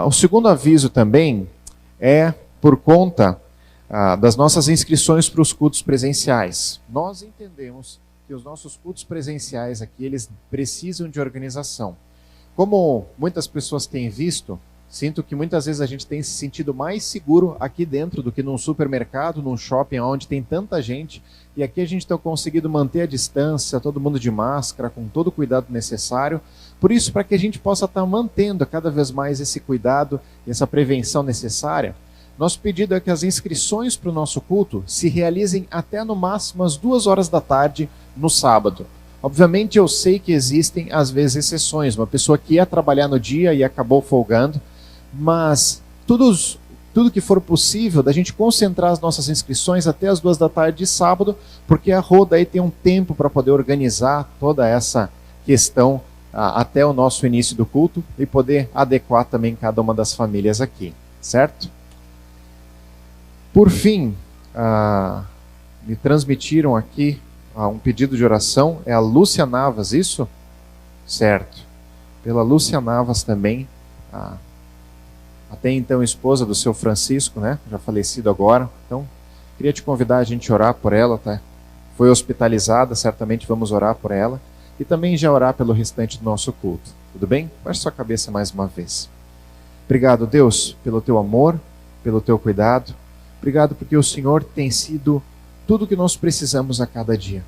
O segundo aviso também é por conta das nossas inscrições para os cultos presenciais. Nós entendemos que os nossos cultos presenciais aqui, eles precisam de organização. Como muitas pessoas têm visto, sinto que muitas vezes a gente tem se sentido mais seguro aqui dentro do que num supermercado, num shopping onde tem tanta gente, e aqui a gente tem conseguido manter a distância, todo mundo de máscara, com todo o cuidado necessário. Por isso, para que a gente possa estar mantendo cada vez mais esse cuidado e essa prevenção necessária, nosso pedido é que as inscrições para o nosso culto se realizem até no máximo às 2 horas da tarde no sábado. Obviamente eu sei que existem às vezes exceções, uma pessoa que ia trabalhar no dia e acabou folgando, mas tudo que for possível da gente concentrar as nossas inscrições até as 2 da tarde de sábado, porque a Rô daí tem um tempo para poder organizar toda essa questão até o nosso início do culto e poder adequar também cada uma das famílias aqui, certo? Por fim, me transmitiram aqui um pedido de oração, é a Lúcia Navas, isso? Certo. Pela Lúcia Navas também, até então esposa do seu Francisco, né? Já falecido agora. Então, queria te convidar a gente a orar por ela, tá? Foi hospitalizada, certamente vamos orar por ela. E também já orar pelo restante do nosso culto. Tudo bem? Baixe sua cabeça mais uma vez. Obrigado, Deus, pelo teu amor, pelo teu cuidado. Obrigado porque o Senhor tem sido tudo que nós precisamos a cada dia.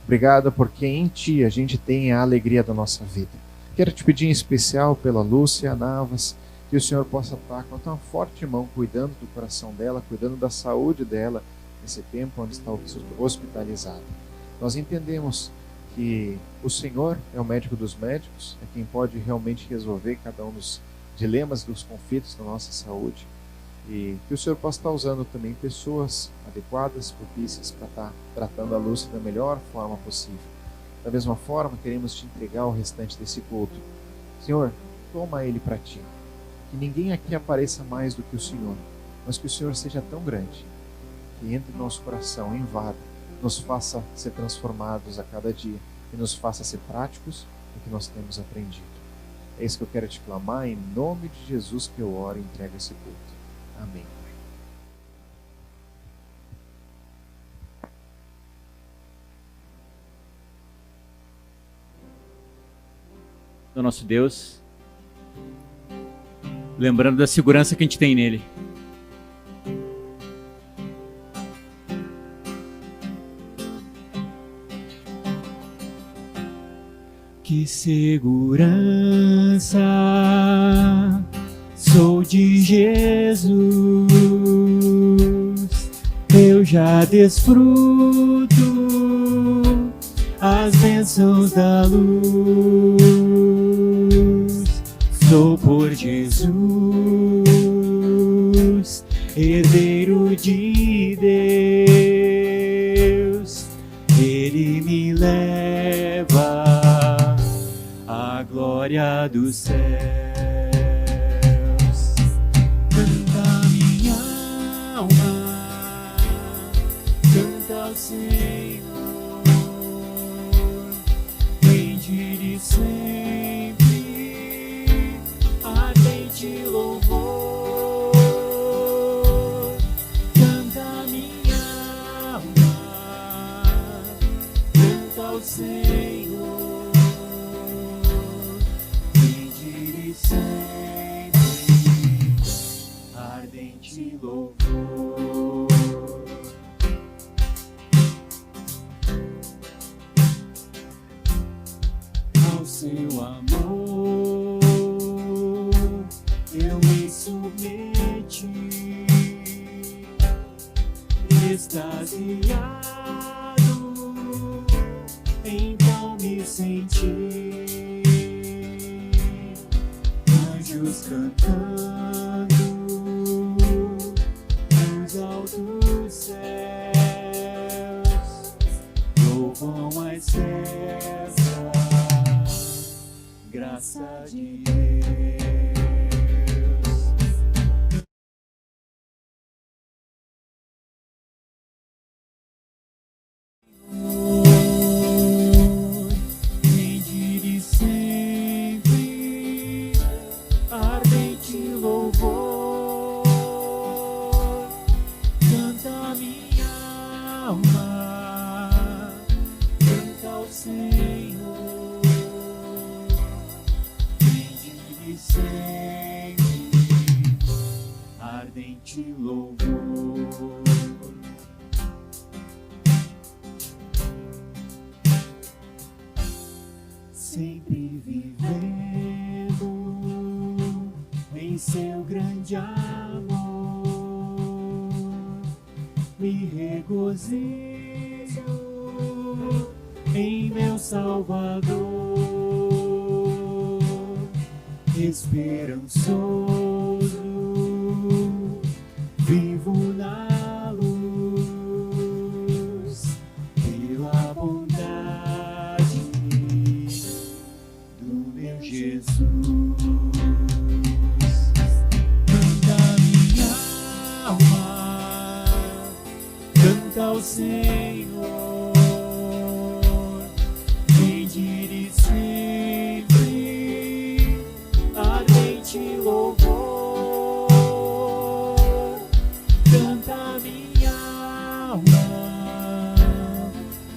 Obrigado porque em Ti a gente tem a alegria da nossa vida. Quero te pedir em especial pela Lúcia Navas, que o Senhor possa estar com a tua forte mão cuidando do coração dela, cuidando da saúde dela nesse tempo onde está hospitalizada. Nós entendemos que o Senhor é o médico dos médicos, é quem pode realmente resolver cada um dos dilemas, dos conflitos da nossa saúde. E que o Senhor possa estar usando também pessoas adequadas, propícias para estar tratando a Lúcia da melhor forma possível. Da mesma forma, queremos te entregar o restante desse culto. Senhor, toma ele para ti. Que ninguém aqui apareça mais do que o Senhor, mas que o Senhor seja tão grande, que entre no nosso coração, invada, nos faça ser transformados a cada dia e nos faça ser práticos no que nós temos aprendido. É isso que eu quero te clamar, em nome de Jesus que eu oro e entrego esse culto. Amém. Do nosso Deus, lembrando da segurança que a gente tem nele. Que segurança sou de Jesus, eu já desfruto as bênçãos da luz. Sou por Jesus, herdeiro de Deus, Ele me leva à glória dos céus. Canta minha alma, canta ao Senhor, rende-lhe sempre ardente louvor. Canta minha alma, canta ao Senhor, rende-lhe sempre ardente louvor. Ao seu amor eu me submeti, extasiado, então me senti anjos cantando nos altos céus, louvam a excessa graça de Deus. Rende-lhe sempre ardente e sempre ardente louvor. Sempre vivendo em seu grande amor, me regozijo em meu Salvador, esperançoso, vivo na luz, pela bondade do meu Jesus. Canta minha alma, canta ao Senhor, bendire sempre ardente louvor. Canta minha alma,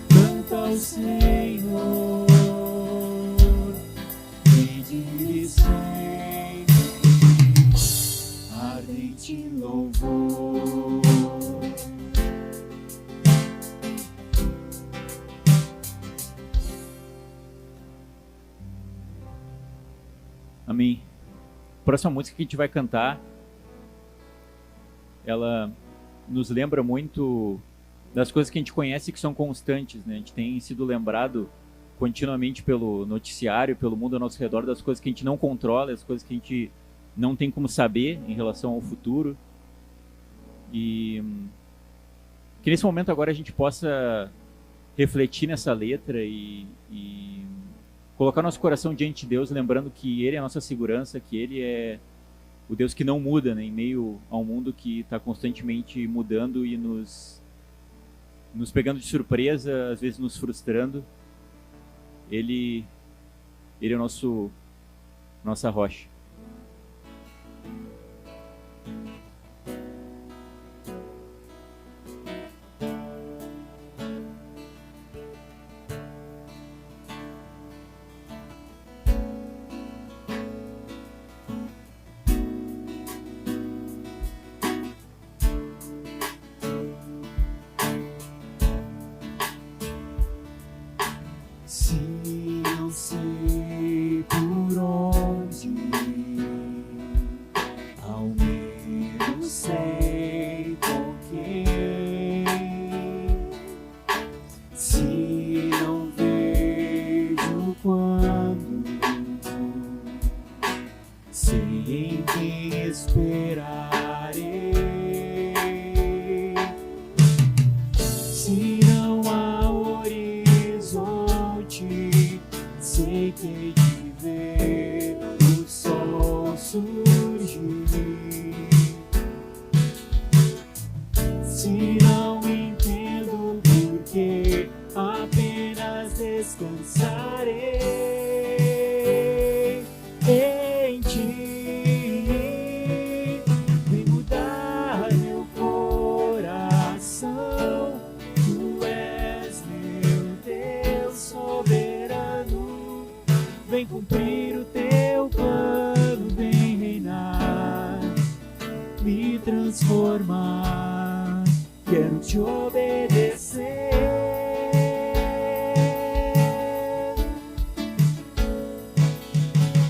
canta ao Senhor, bendire sempre ardente louvor. Amém. A próxima música que a gente vai cantar, ela nos lembra muito das coisas que a gente conhece que são constantes, né? A gente tem sido lembrado continuamente pelo noticiário, pelo mundo ao nosso redor, das coisas que a gente não controla, as coisas que a gente não tem como saber em relação ao futuro. E que nesse momento agora a gente possa refletir nessa letra e colocar nosso coração diante de Deus, lembrando que Ele é a nossa segurança, que Ele é o Deus que não muda, né, em meio a um mundo que está constantemente mudando e nos pegando de surpresa, às vezes nos frustrando. Ele é nossa rocha. Se não sei por onde, ao menos sei com quem. Se não vejo quando, sei em quem esperarei. Se não há horizonte, sei que hei de ver o sol surgir. Se não entendo porquê, apenas descansarei em ti. Vem mudar meu coração, tu és meu Deus soberano. Vem cumprir o teu plano, vem reinar, me transformar. Quero te obedecer.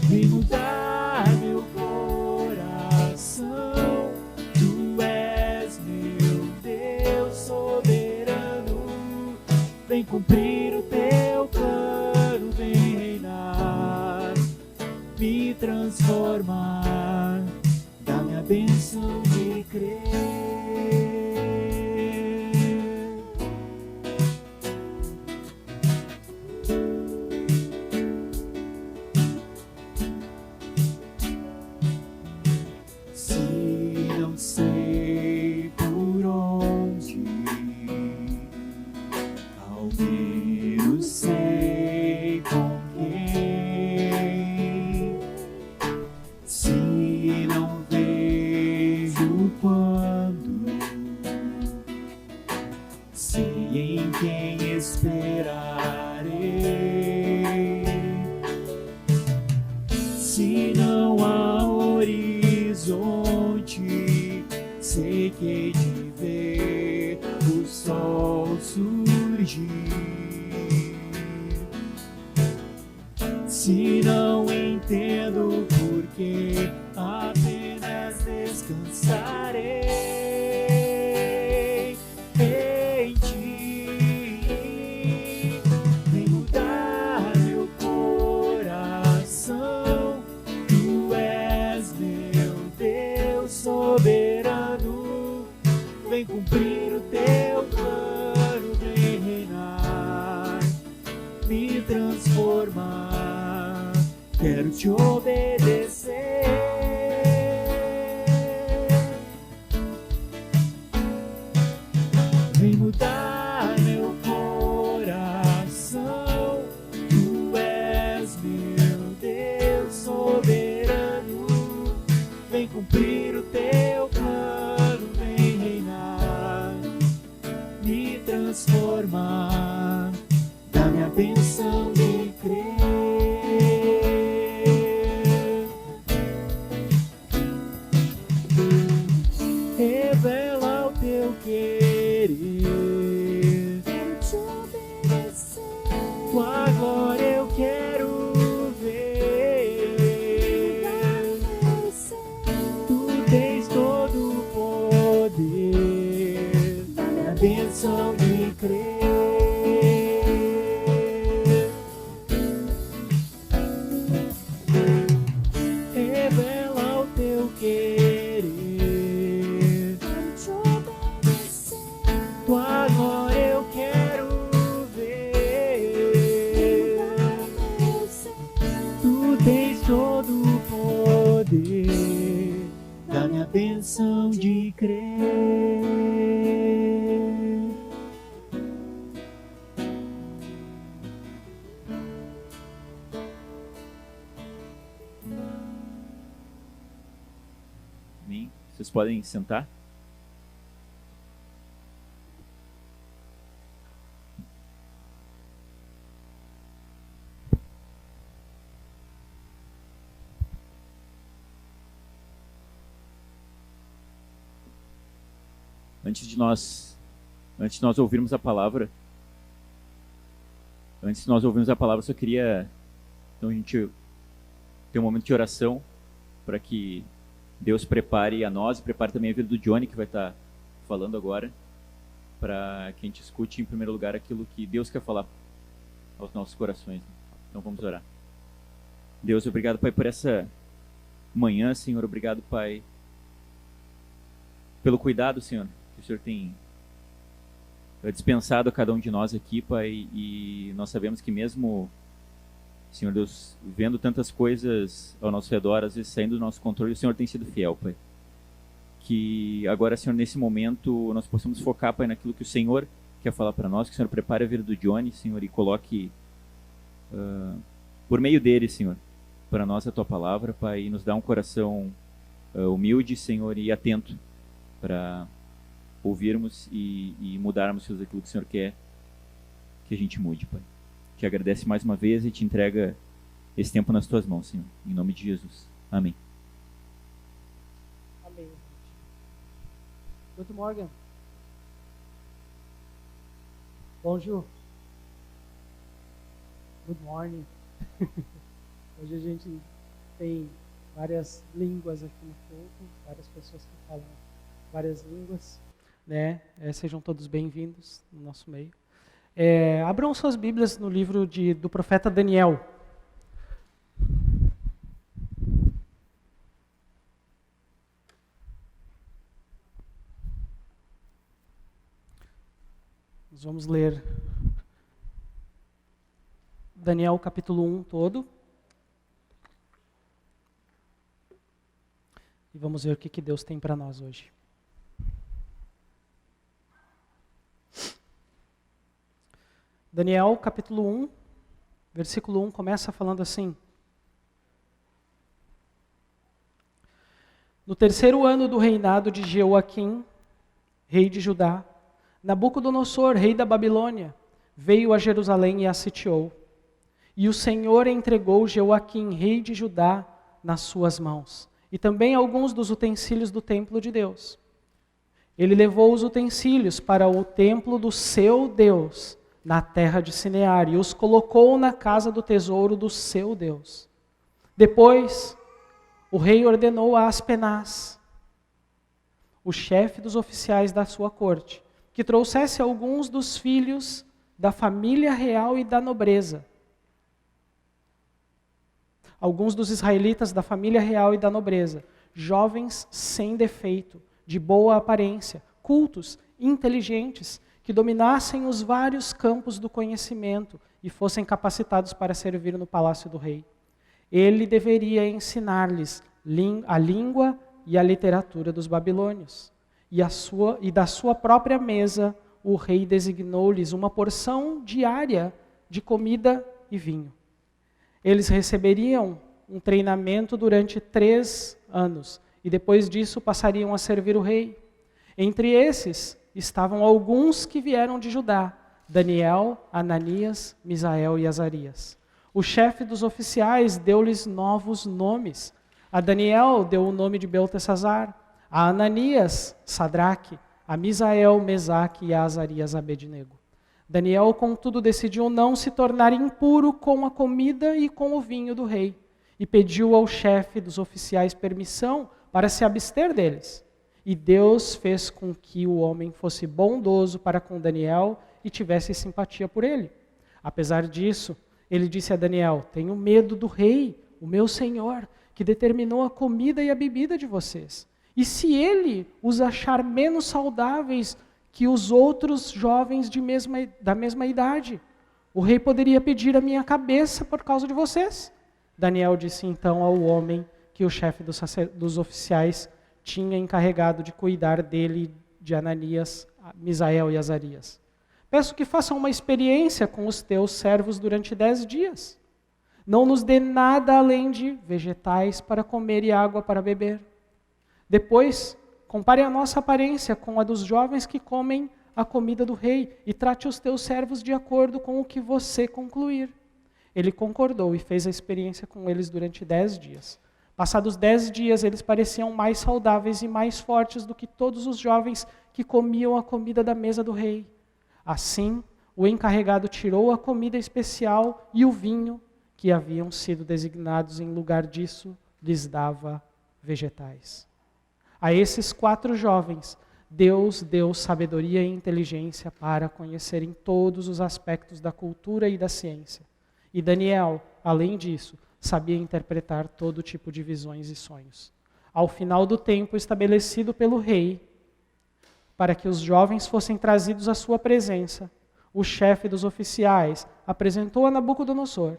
Vem mudar meu coração, tu és meu Deus soberano. Vem cumprir o teu plano, vem reinar, me transformar. Dá-me a bênção de crer. Se não sei por onde, ao menos sei com quem. Se não vejo quando, fiquei de ver o sol surgir. Se não entendo por que, apenas descansarei em ti. Vem mudar meu coração. Tu és meu Deus soberano. Vem cumprir o teu plano, vem reinar, me transformar. Quero te obedecer. Vem mudar meu coração. Tu és meu Deus soberano. Vem cumprir o teu plano, vem reinar, me transformar. Dá-me a bênção de crer. Revela o teu querer. Quero te obedecer. Tua glória eu quero ver. Tu tens todo o poder. Dá-me a bênção de crer. Revela o teu querer. Quero te obedecer. Tua glória eu quero ver. Tu tens todo o poder. Dá-me a bênção de crer. Amém. Vocês podem sentar. Antes de nós ouvirmos a palavra, só queria, então, a gente ter um momento de oração para que Deus prepare a nós e prepare também a vida do Johnny, que vai estar falando agora, para que a gente escute em primeiro lugar aquilo que Deus quer falar aos nossos corações. Então vamos orar. Deus, obrigado, Pai, por essa manhã, Senhor. Obrigado, Pai, pelo cuidado, Senhor, que o Senhor tem dispensado a cada um de nós aqui, Pai, e nós sabemos que mesmo, Senhor Deus, vendo tantas coisas ao nosso redor, às vezes saindo do nosso controle, o Senhor tem sido fiel, Pai. Que agora, Senhor, nesse momento, nós possamos focar, Pai, naquilo que o Senhor quer falar para nós, que o Senhor prepare a vida do Johnny, Senhor, e coloque, por meio dele, Senhor, para nós a Tua palavra, Pai, e nos dá um coração humilde, Senhor, e atento para ouvirmos e mudarmos aquilo que o Senhor quer que a gente mude, Pai. Te agradece mais uma vez e te entrega esse tempo nas Tuas mãos, Senhor. Em nome de Jesus. Amém. Amém. Good morning. Bonjour. Good morning. Hoje a gente tem várias línguas aqui no culto, várias pessoas que falam várias línguas, né? Sejam todos bem-vindos no nosso meio. Abram suas Bíblias no livro do profeta Daniel. Nós vamos ler Daniel capítulo 1 todo. E vamos ver o que Deus tem para nós hoje. Daniel capítulo 1, versículo 1 começa falando assim: No terceiro ano do reinado de Jeoaquim, rei de Judá, Nabucodonosor, rei da Babilônia, veio a Jerusalém e a sitiou. E o Senhor entregou Jeoaquim, rei de Judá, nas suas mãos, e também alguns dos utensílios do templo de Deus. Ele levou os utensílios para o templo do seu Deus, na terra de Sinear, e os colocou na casa do tesouro do seu Deus. Depois, o rei ordenou a Aspenaz, o chefe dos oficiais da sua corte, que trouxesse alguns dos filhos da família real e da nobreza. Alguns dos israelitas da família real e da nobreza, jovens sem defeito, de boa aparência, cultos, inteligentes, que dominassem os vários campos do conhecimento e fossem capacitados para servir no palácio do rei. Ele deveria ensinar-lhes a língua e a literatura dos babilônios. E da sua própria mesa, o rei designou-lhes uma porção diária de comida e vinho. Eles receberiam um treinamento durante 3 anos e depois disso passariam a servir o rei. Entre esses estavam alguns que vieram de Judá: Daniel, Ananias, Misael e Azarias. O chefe dos oficiais deu-lhes novos nomes. A Daniel deu o nome de Beltesazar, a Ananias, Sadraque, a Misael, Mesaque e a Azarias, Abednego. Daniel, contudo, decidiu não se tornar impuro com a comida e com o vinho do rei, e pediu ao chefe dos oficiais permissão para se abster deles. E Deus fez com que o homem fosse bondoso para com Daniel e tivesse simpatia por ele. Apesar disso, ele disse a Daniel: tenho medo do rei, o meu senhor, que determinou a comida e a bebida de vocês. E se ele os achar menos saudáveis que os outros jovens da mesma idade, o rei poderia pedir a minha cabeça por causa de vocês. Daniel disse então ao homem que o chefe dos oficiais tinha encarregado de cuidar dele, de Ananias, Misael e Azarias: peço que façam uma experiência com os teus servos durante 10 dias. Não nos dê nada além de vegetais para comer e água para beber. Depois, compare a nossa aparência com a dos jovens que comem a comida do rei e trate os teus servos de acordo com o que você concluir. Ele concordou e fez a experiência com eles durante 10 dias. Passados 10 dias, eles pareciam mais saudáveis e mais fortes do que todos os jovens que comiam a comida da mesa do rei. Assim, o encarregado tirou a comida especial e o vinho que haviam sido designados, em lugar disso, lhes dava vegetais. A esses 4 jovens, Deus deu sabedoria e inteligência para conhecerem todos os aspectos da cultura e da ciência. E Daniel, além disso, sabia interpretar todo tipo de visões e sonhos. Ao final do tempo estabelecido pelo rei, para que os jovens fossem trazidos à sua presença, o chefe dos oficiais apresentou a Nabucodonosor.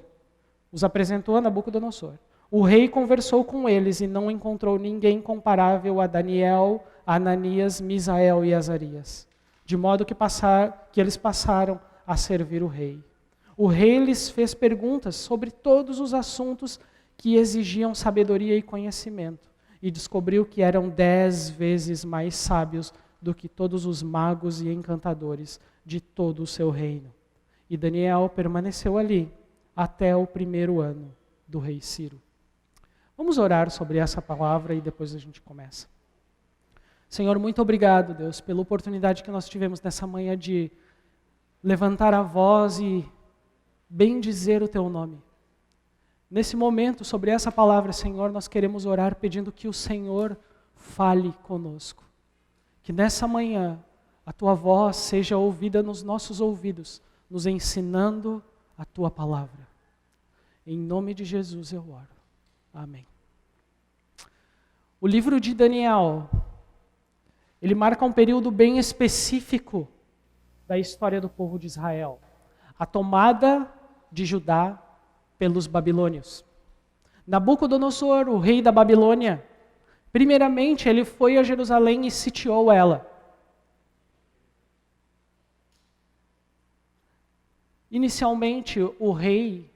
O rei conversou com eles e não encontrou ninguém comparável a Daniel, Ananias, Misael e Azarias, de modo que eles passaram a servir o rei. O rei lhes fez perguntas sobre todos os assuntos que exigiam sabedoria e conhecimento, e descobriu que eram 10 vezes mais sábios do que todos os magos e encantadores de todo o seu reino. E Daniel permaneceu ali até o 1º ano do rei Ciro. Vamos orar sobre essa palavra e depois a gente começa. Senhor, muito obrigado, Deus, pela oportunidade que nós tivemos nessa manhã de levantar a voz e bendizer o Teu nome. Nesse momento, sobre essa palavra, Senhor, nós queremos orar pedindo que o Senhor fale conosco. Que nessa manhã a Tua voz seja ouvida nos nossos ouvidos, nos ensinando a Tua palavra. Em nome de Jesus eu oro. Amém. O livro de Daniel, ele marca um período bem específico da história do povo de Israel. A tomada de Judá pelos babilônios. Nabucodonosor, o rei da Babilônia, primeiramente ele foi a Jerusalém e sitiou ela. Inicialmente, o rei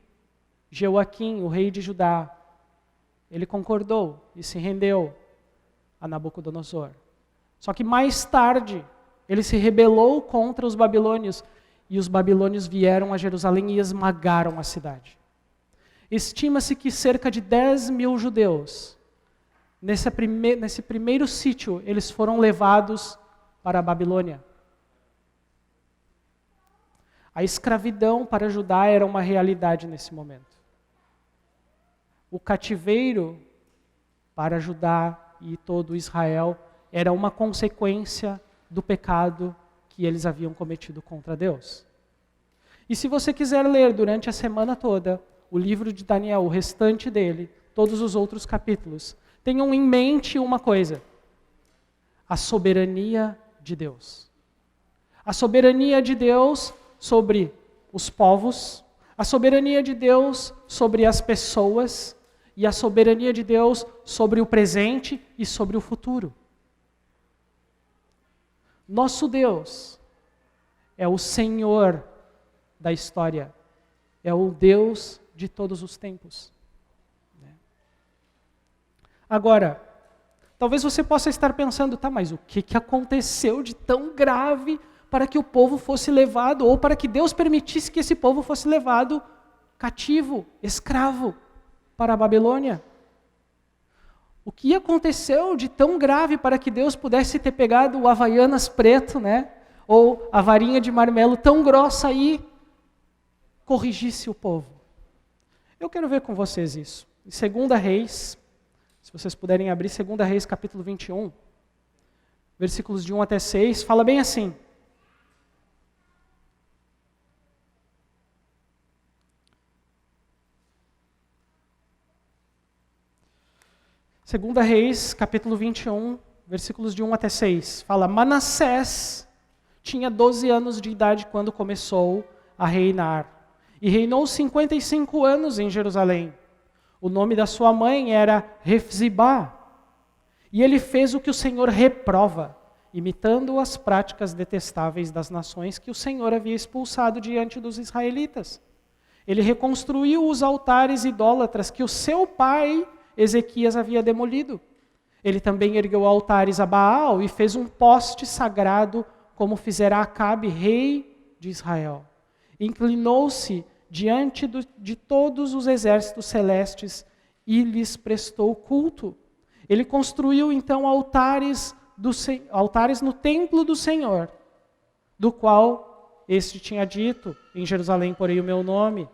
Jeoaquim, o rei de Judá, ele concordou e se rendeu a Nabucodonosor. Só que mais tarde, ele se rebelou contra os babilônios e os babilônios vieram a Jerusalém e esmagaram a cidade. Estima-se que cerca de 10.000 judeus, nesse primeiro sítio, eles foram levados para a Babilônia. A escravidão para Judá era uma realidade nesse momento. O cativeiro para Judá e todo Israel era uma consequência do pecado que eles haviam cometido contra Deus. E se você quiser ler durante a semana toda o livro de Daniel, o restante dele, todos os outros capítulos, tenham em mente uma coisa: a soberania de Deus. A soberania de Deus sobre os povos, a soberania de Deus sobre as pessoas e a soberania de Deus sobre o presente e sobre o futuro. Nosso Deus é o Senhor da história, é o Deus de todos os tempos. Agora, talvez você possa estar pensando, tá, mas o que aconteceu de tão grave para que o povo fosse levado, ou para que Deus permitisse que esse povo fosse levado cativo, escravo, para a Babilônia? O que aconteceu de tão grave para que Deus pudesse ter pegado o Havaianas preto, né? Ou a varinha de marmelo tão grossa e corrigisse o povo? Eu quero ver com vocês isso. Em 2 Reis, se vocês puderem abrir 2 Reis capítulo 21, versículos de 1 até 6, fala bem assim: 2 Reis, capítulo 21, versículos de 1 até 6, fala: Manassés tinha 12 anos de idade quando começou a reinar, e reinou 55 anos em Jerusalém. O nome da sua mãe era Refzibá, e ele fez o que o Senhor reprova, imitando as práticas detestáveis das nações que o Senhor havia expulsado diante dos israelitas. Ele reconstruiu os altares idólatras que o seu pai Ezequias havia demolido. Ele também ergueu altares a Baal e fez um poste sagrado, como fizera Acabe, rei de Israel. Inclinou-se diante de todos os exércitos celestes e lhes prestou culto. Ele construiu então altares no templo do Senhor, do qual este tinha dito: em Jerusalém porei o meu nome.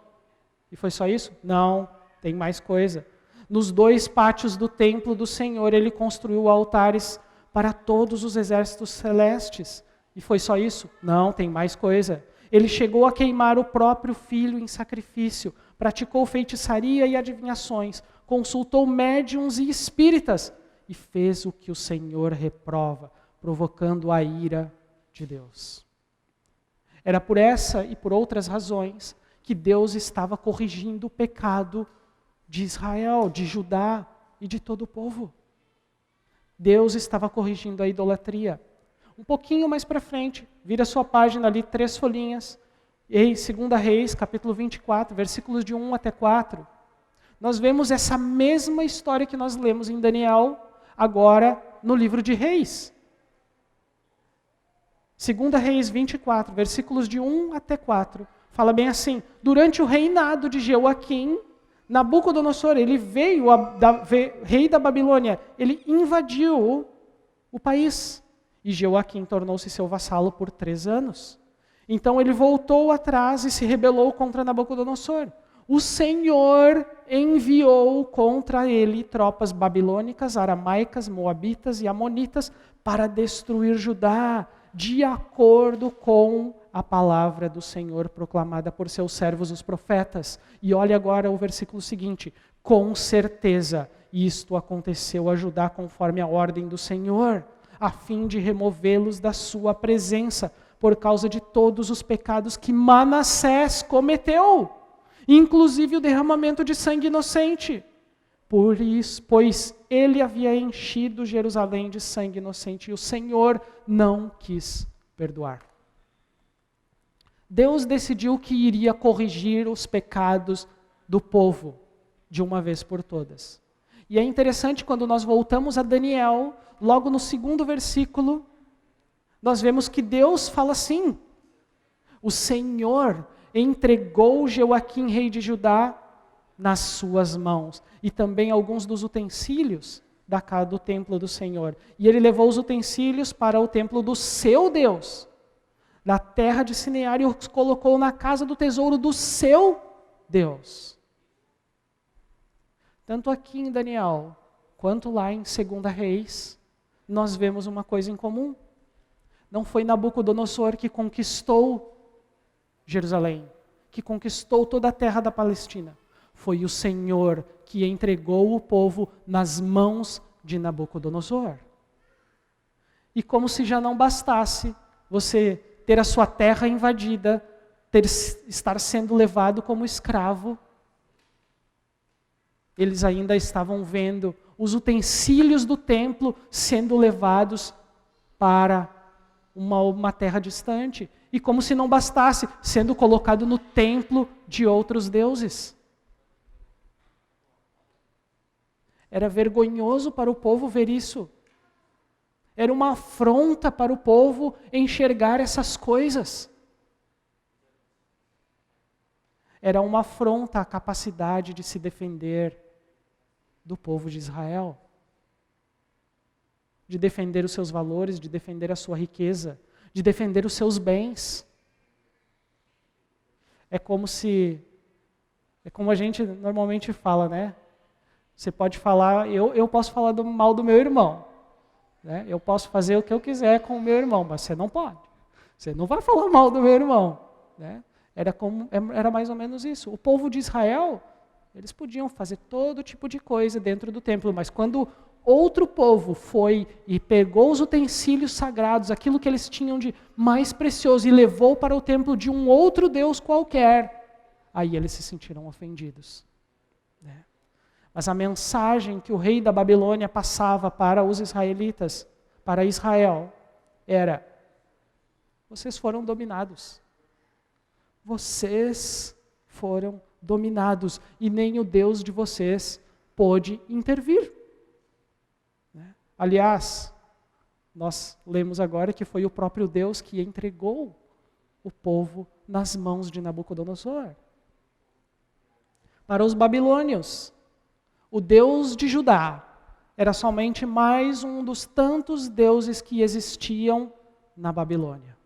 E foi só isso? Não, tem mais coisa. Nos 2 pátios do templo do Senhor, ele construiu altares para todos os exércitos celestes. E foi só isso? Não, tem mais coisa. Ele chegou a queimar o próprio filho em sacrifício, praticou feitiçaria e adivinhações, consultou médiuns e espíritas, e fez o que o Senhor reprova, provocando a ira de Deus. Era por essa e por outras razões que Deus estava corrigindo o pecado de Israel, de Judá e de todo o povo. Deus estava corrigindo a idolatria. Um pouquinho mais para frente, vira sua página ali, 3 folhinhas, em 2 Reis, capítulo 24, versículos de 1 até 4, nós vemos essa mesma história que nós lemos em Daniel, agora no livro de Reis. 2 Reis 24, versículos de 1 até 4, fala bem assim: durante o reinado de Jeoaquim, Nabucodonosor, ele veio, rei da Babilônia, ele invadiu o país. E Jeoaquim tornou-se seu vassalo por 3 anos. Então ele voltou atrás e se rebelou contra Nabucodonosor. O Senhor enviou contra ele tropas babilônicas, aramaicas, moabitas e amonitas para destruir Judá, de acordo com a palavra do Senhor proclamada por seus servos os profetas. E olha agora o versículo seguinte: com certeza isto aconteceu a Judá conforme a ordem do Senhor, a fim de removê-los da sua presença, por causa de todos os pecados que Manassés cometeu, inclusive o derramamento de sangue inocente. Por isso, pois ele havia enchido Jerusalém de sangue inocente, e o Senhor não quis perdoar. Deus decidiu que iria corrigir os pecados do povo de uma vez por todas. E é interessante quando nós voltamos a Daniel, logo no 2º versículo, nós vemos que Deus fala assim: o Senhor entregou Jeoaquim, rei de Judá, nas suas mãos, e também alguns dos utensílios do templo do Senhor. E ele levou os utensílios para o templo do seu Deus, da terra de Sinear, e os colocou na casa do tesouro do seu Deus. Tanto aqui em Daniel, quanto lá em 2 Reis, nós vemos uma coisa em comum. Não foi Nabucodonosor que conquistou Jerusalém, que conquistou toda a terra da Palestina. Foi o Senhor que entregou o povo nas mãos de Nabucodonosor. E como se já não bastasse você ter a sua terra invadida, estar sendo levado como escravo, eles ainda estavam vendo os utensílios do templo sendo levados para uma terra distante. E como se não bastasse, sendo colocado no templo de outros deuses. Era vergonhoso para o povo ver isso. Era uma afronta para o povo enxergar essas coisas. Era uma afronta à capacidade de se defender do povo de Israel. De defender os seus valores, de defender a sua riqueza, de defender os seus bens. É como a gente normalmente fala, né? Você pode falar, eu posso falar mal do meu irmão. Né? Eu posso fazer o que eu quiser com o meu irmão, mas você não pode. Você não vai falar mal do meu irmão. Né? Era mais ou menos isso. O povo de Israel, eles podiam fazer todo tipo de coisa dentro do templo, mas quando outro povo foi e pegou os utensílios sagrados, aquilo que eles tinham de mais precioso, e levou para o templo de um outro Deus qualquer, aí eles se sentiram ofendidos. Né? Mas a mensagem que o rei da Babilônia passava para os israelitas, para Israel, era: vocês foram dominados. Vocês foram dominados e nem o Deus de vocês pôde intervir. Né? Aliás, nós lemos agora que foi o próprio Deus que entregou o povo nas mãos de Nabucodonosor. Para os babilônios, o Deus de Judá era somente mais um dos tantos deuses que existiam na Babilônia.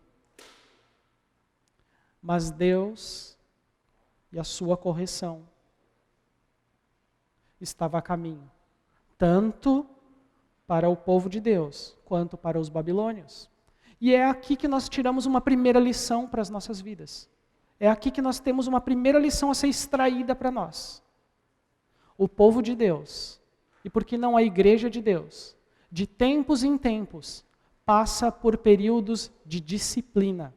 Mas Deus e a sua correção estava a caminho, tanto para o povo de Deus, quanto para os babilônios. E é aqui que nós tiramos uma primeira lição para as nossas vidas. É aqui que nós temos uma primeira lição a ser extraída para nós. O povo de Deus, e por que não a igreja de Deus, de tempos em tempos, passa por períodos de disciplina.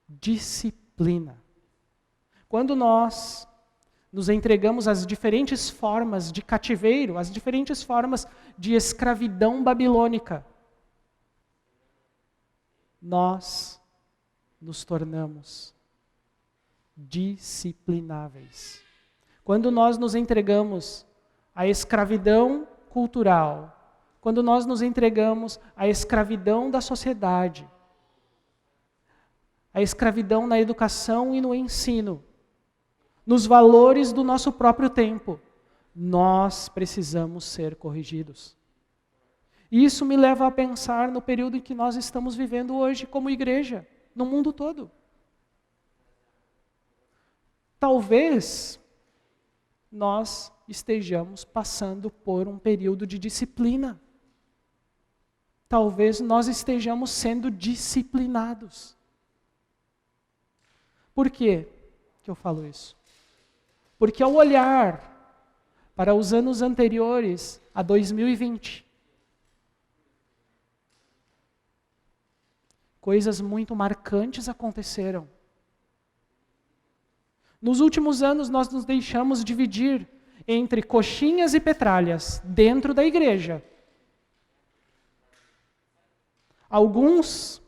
Disciplina. Quando nós nos entregamos às diferentes formas de cativeiro, às diferentes formas de escravidão babilônica, nós nos tornamos disciplináveis. Quando nós nos entregamos à escravidão cultural, quando nós nos entregamos à escravidão da sociedade, à escravidão na educação e no ensino, nos valores do nosso próprio tempo, nós precisamos ser corrigidos. E isso me leva a pensar no período em que nós estamos vivendo hoje como igreja, no mundo todo. Talvez nós estejamos passando por um período de disciplina. Talvez nós estejamos sendo disciplinados. Por quê que eu falo isso? Porque ao olhar para os anos anteriores a 2020, coisas muito marcantes aconteceram. Nos últimos anos nós nos deixamos dividir entre coxinhas e petralhas dentro da igreja. Alguns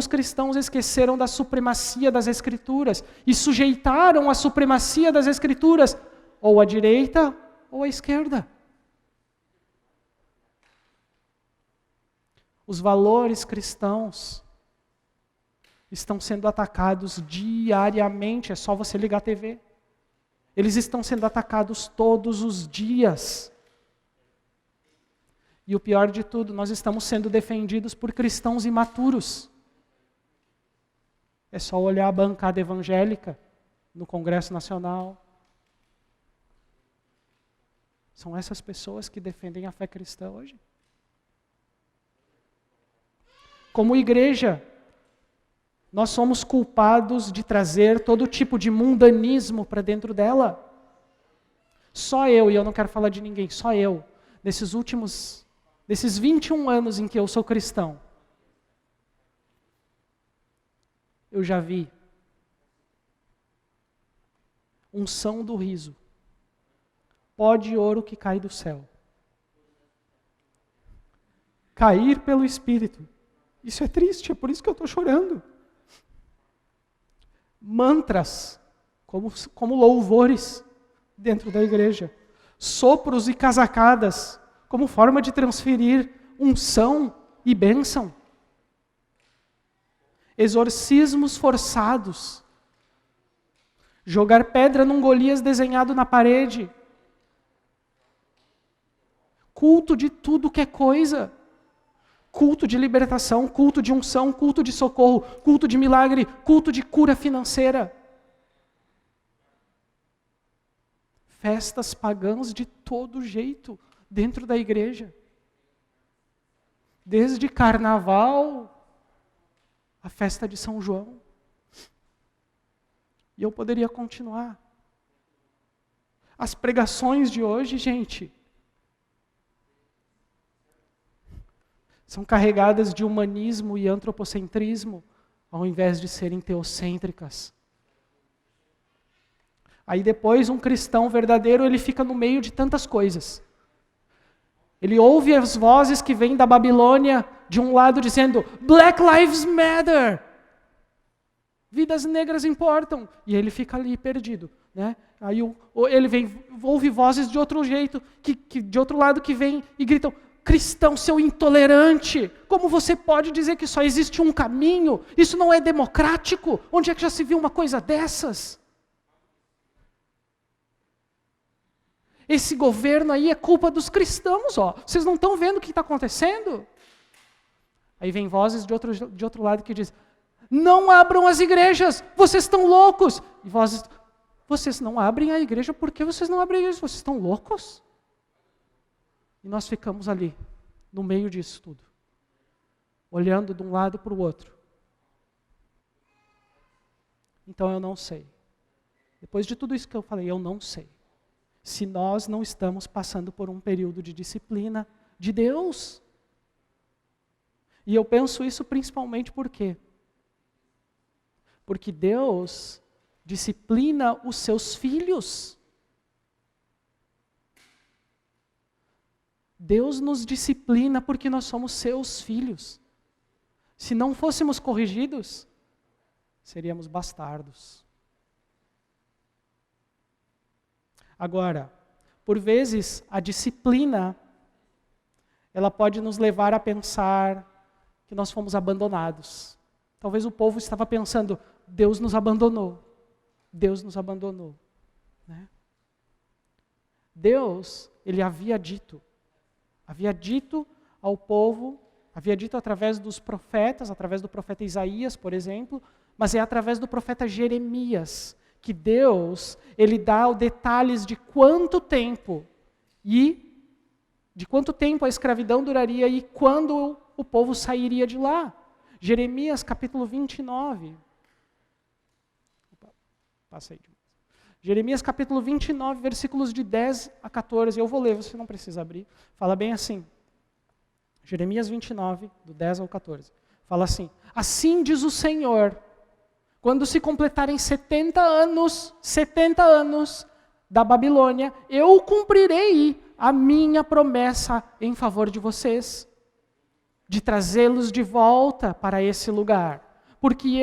cristãos esqueceram da supremacia das Escrituras e sujeitaram a supremacia das Escrituras ou à direita ou à esquerda. Os valores cristãos estão sendo atacados diariamente, é só você ligar a TV. Eles estão sendo atacados todos os dias. E o pior de tudo, nós estamos sendo defendidos por cristãos imaturos. É só olhar a bancada evangélica no Congresso Nacional. São essas pessoas que defendem a fé cristã hoje. Como igreja, nós somos culpados de trazer todo tipo de mundanismo para dentro dela. Só eu, e eu não quero falar de ninguém, só eu, desses 21 anos em que eu sou cristão, eu já vi unção do riso, pó de ouro que cai do céu, cair pelo Espírito. Isso é triste, é por isso que eu estou chorando. Mantras, como louvores dentro da igreja. Sopros e casacadas, como forma de transferir unção e bênção. Exorcismos forçados. Jogar pedra num Golias desenhado na parede. Culto de tudo que é coisa. Culto de libertação, culto de unção, culto de socorro, culto de milagre, culto de cura financeira. Festas pagãs de todo jeito dentro da igreja. Desde carnaval, a festa de São João. E eu poderia continuar. As pregações de hoje, gente, são carregadas de humanismo e antropocentrismo, ao invés de serem teocêntricas. Aí depois um cristão verdadeiro, ele fica no meio de tantas coisas. Ele ouve as vozes que vêm da Babilônia, de um lado dizendo, Black Lives Matter! Vidas negras importam. E ele fica ali perdido. Né? Aí ele ouve vozes de outro jeito, de outro lado que vem e gritam, cristão, seu intolerante, como você pode dizer que só existe um caminho? Isso não é democrático? Onde é que já se viu uma coisa dessas? Esse governo aí é culpa dos cristãos, ó. Vocês não estão vendo o que está acontecendo? Aí vem vozes de outro lado que diz, não abram as igrejas, vocês estão loucos. E vozes, vocês não abrem a igreja, por que vocês não abrem a igreja? Vocês estão loucos? E nós ficamos ali, no meio disso tudo, olhando de um lado para o outro. Então eu não sei. Depois de tudo isso que eu falei, eu não sei. Se nós não estamos passando por um período de disciplina de Deus. E eu penso isso principalmente por quê? Porque Deus disciplina os seus filhos. Deus nos disciplina porque nós somos seus filhos. Se não fôssemos corrigidos, seríamos bastardos. Agora, por vezes, a disciplina, ela pode nos levar a pensar que nós fomos abandonados. Talvez o povo estava pensando, Deus nos abandonou. Deus nos abandonou. Né? Deus, Ele havia dito ao povo, havia dito através dos profetas, através do profeta Isaías, por exemplo, mas é através do profeta Jeremias, que Deus, Ele dá detalhes de quanto tempo a escravidão duraria e quando o povo sairia de lá. Jeremias capítulo 29. Passei demais. Jeremias capítulo 29, versículos de 10 a 14. Eu vou ler, você não precisa abrir. Fala bem assim. Jeremias 29, do 10 ao 14. Fala assim. Assim diz o Senhor, quando se completarem 70 anos da Babilônia, eu cumprirei a minha promessa em favor de vocês, de trazê-los de volta para esse lugar. Porque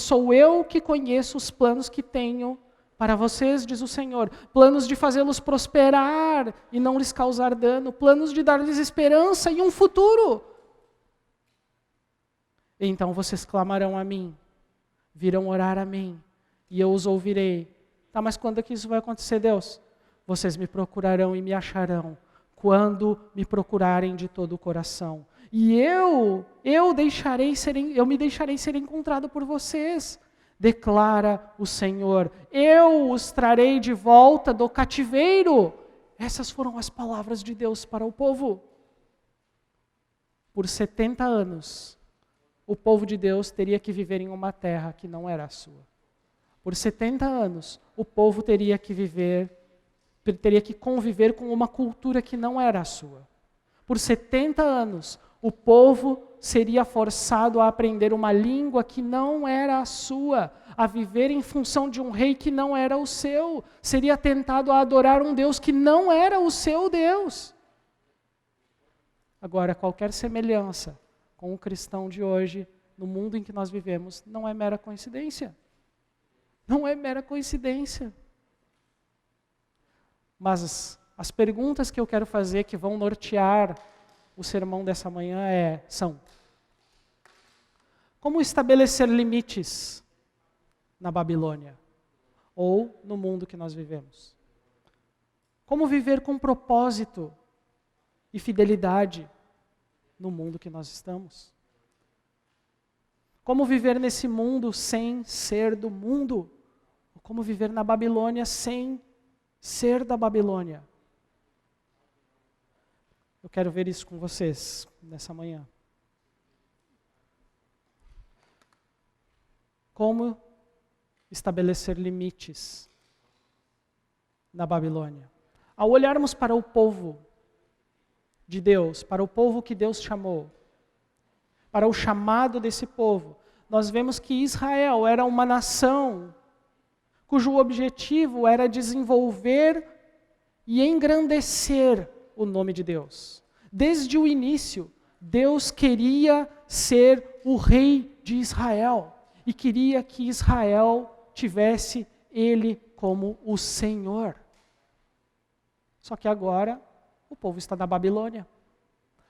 sou eu que conheço os planos que tenho para vocês, diz o Senhor. Planos de fazê-los prosperar e não lhes causar dano. Planos de dar-lhes esperança e um futuro. Então vocês clamarão a mim, virão orar a mim, e eu os ouvirei. Tá, mas quando é que isso vai acontecer, Deus? Vocês me procurarão e me acharão, quando me procurarem de todo o coração. E eu me deixarei ser encontrado por vocês, declara o Senhor. Eu os trarei de volta do cativeiro. Essas foram as palavras de Deus para o povo. Por 70 anos, o povo de Deus teria que viver em uma terra que não era a sua. Por 70 anos, o povo teria que conviver com uma cultura que não era a sua. Por 70 anos, o povo seria forçado a aprender uma língua que não era a sua, a viver em função de um rei que não era o seu, seria tentado a adorar um Deus que não era o seu Deus. Agora, qualquer semelhança com o cristão de hoje, no mundo em que nós vivemos, não é mera coincidência. Não é mera coincidência. Mas as perguntas que eu quero fazer, que vão nortear o sermão dessa manhã, são: como estabelecer limites na Babilônia? Ou no mundo que nós vivemos? Como viver com propósito e fidelidade no mundo que nós estamos? Como viver nesse mundo sem ser do mundo? Ou como viver na Babilônia sem ser da Babilônia? Eu quero ver isso com vocês nessa manhã. Como estabelecer limites na Babilônia? Ao olharmos para o povo de Deus, para o povo que Deus chamou, para o chamado desse povo, nós vemos que Israel era uma nação cujo objetivo era desenvolver e engrandecer o nome de Deus. Desde o início, Deus queria ser o rei de Israel e queria que Israel tivesse Ele como o Senhor. Só que agora, o povo está na Babilônia.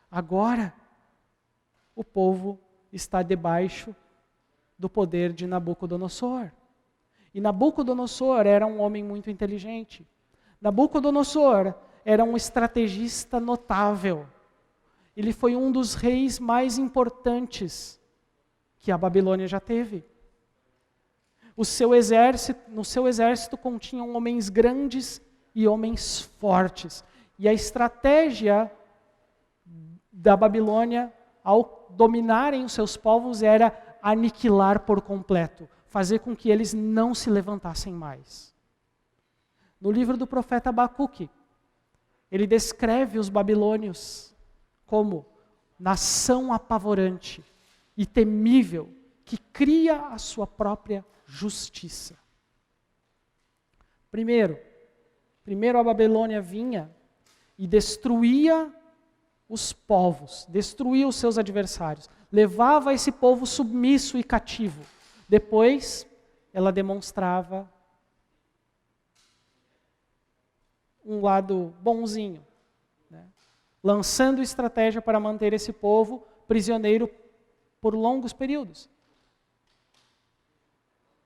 Agora, o povo está debaixo do poder de Nabucodonosor. E Nabucodonosor era um homem muito inteligente. Nabucodonosor era um estrategista notável. Ele foi um dos reis mais importantes que a Babilônia já teve. No seu exército continham homens grandes e homens fortes. E a estratégia da Babilônia, ao dominarem os seus povos, era aniquilar por completo, fazer com que eles não se levantassem mais. No livro do profeta Abacuque, ele descreve os babilônios como nação apavorante e temível, que cria a sua própria justiça. Primeiro a Babilônia vinha e destruía os povos, destruía os seus adversários, levava esse povo submisso e cativo. Depois, ela demonstrava um lado bonzinho, né? Lançando estratégia para manter esse povo prisioneiro por longos períodos.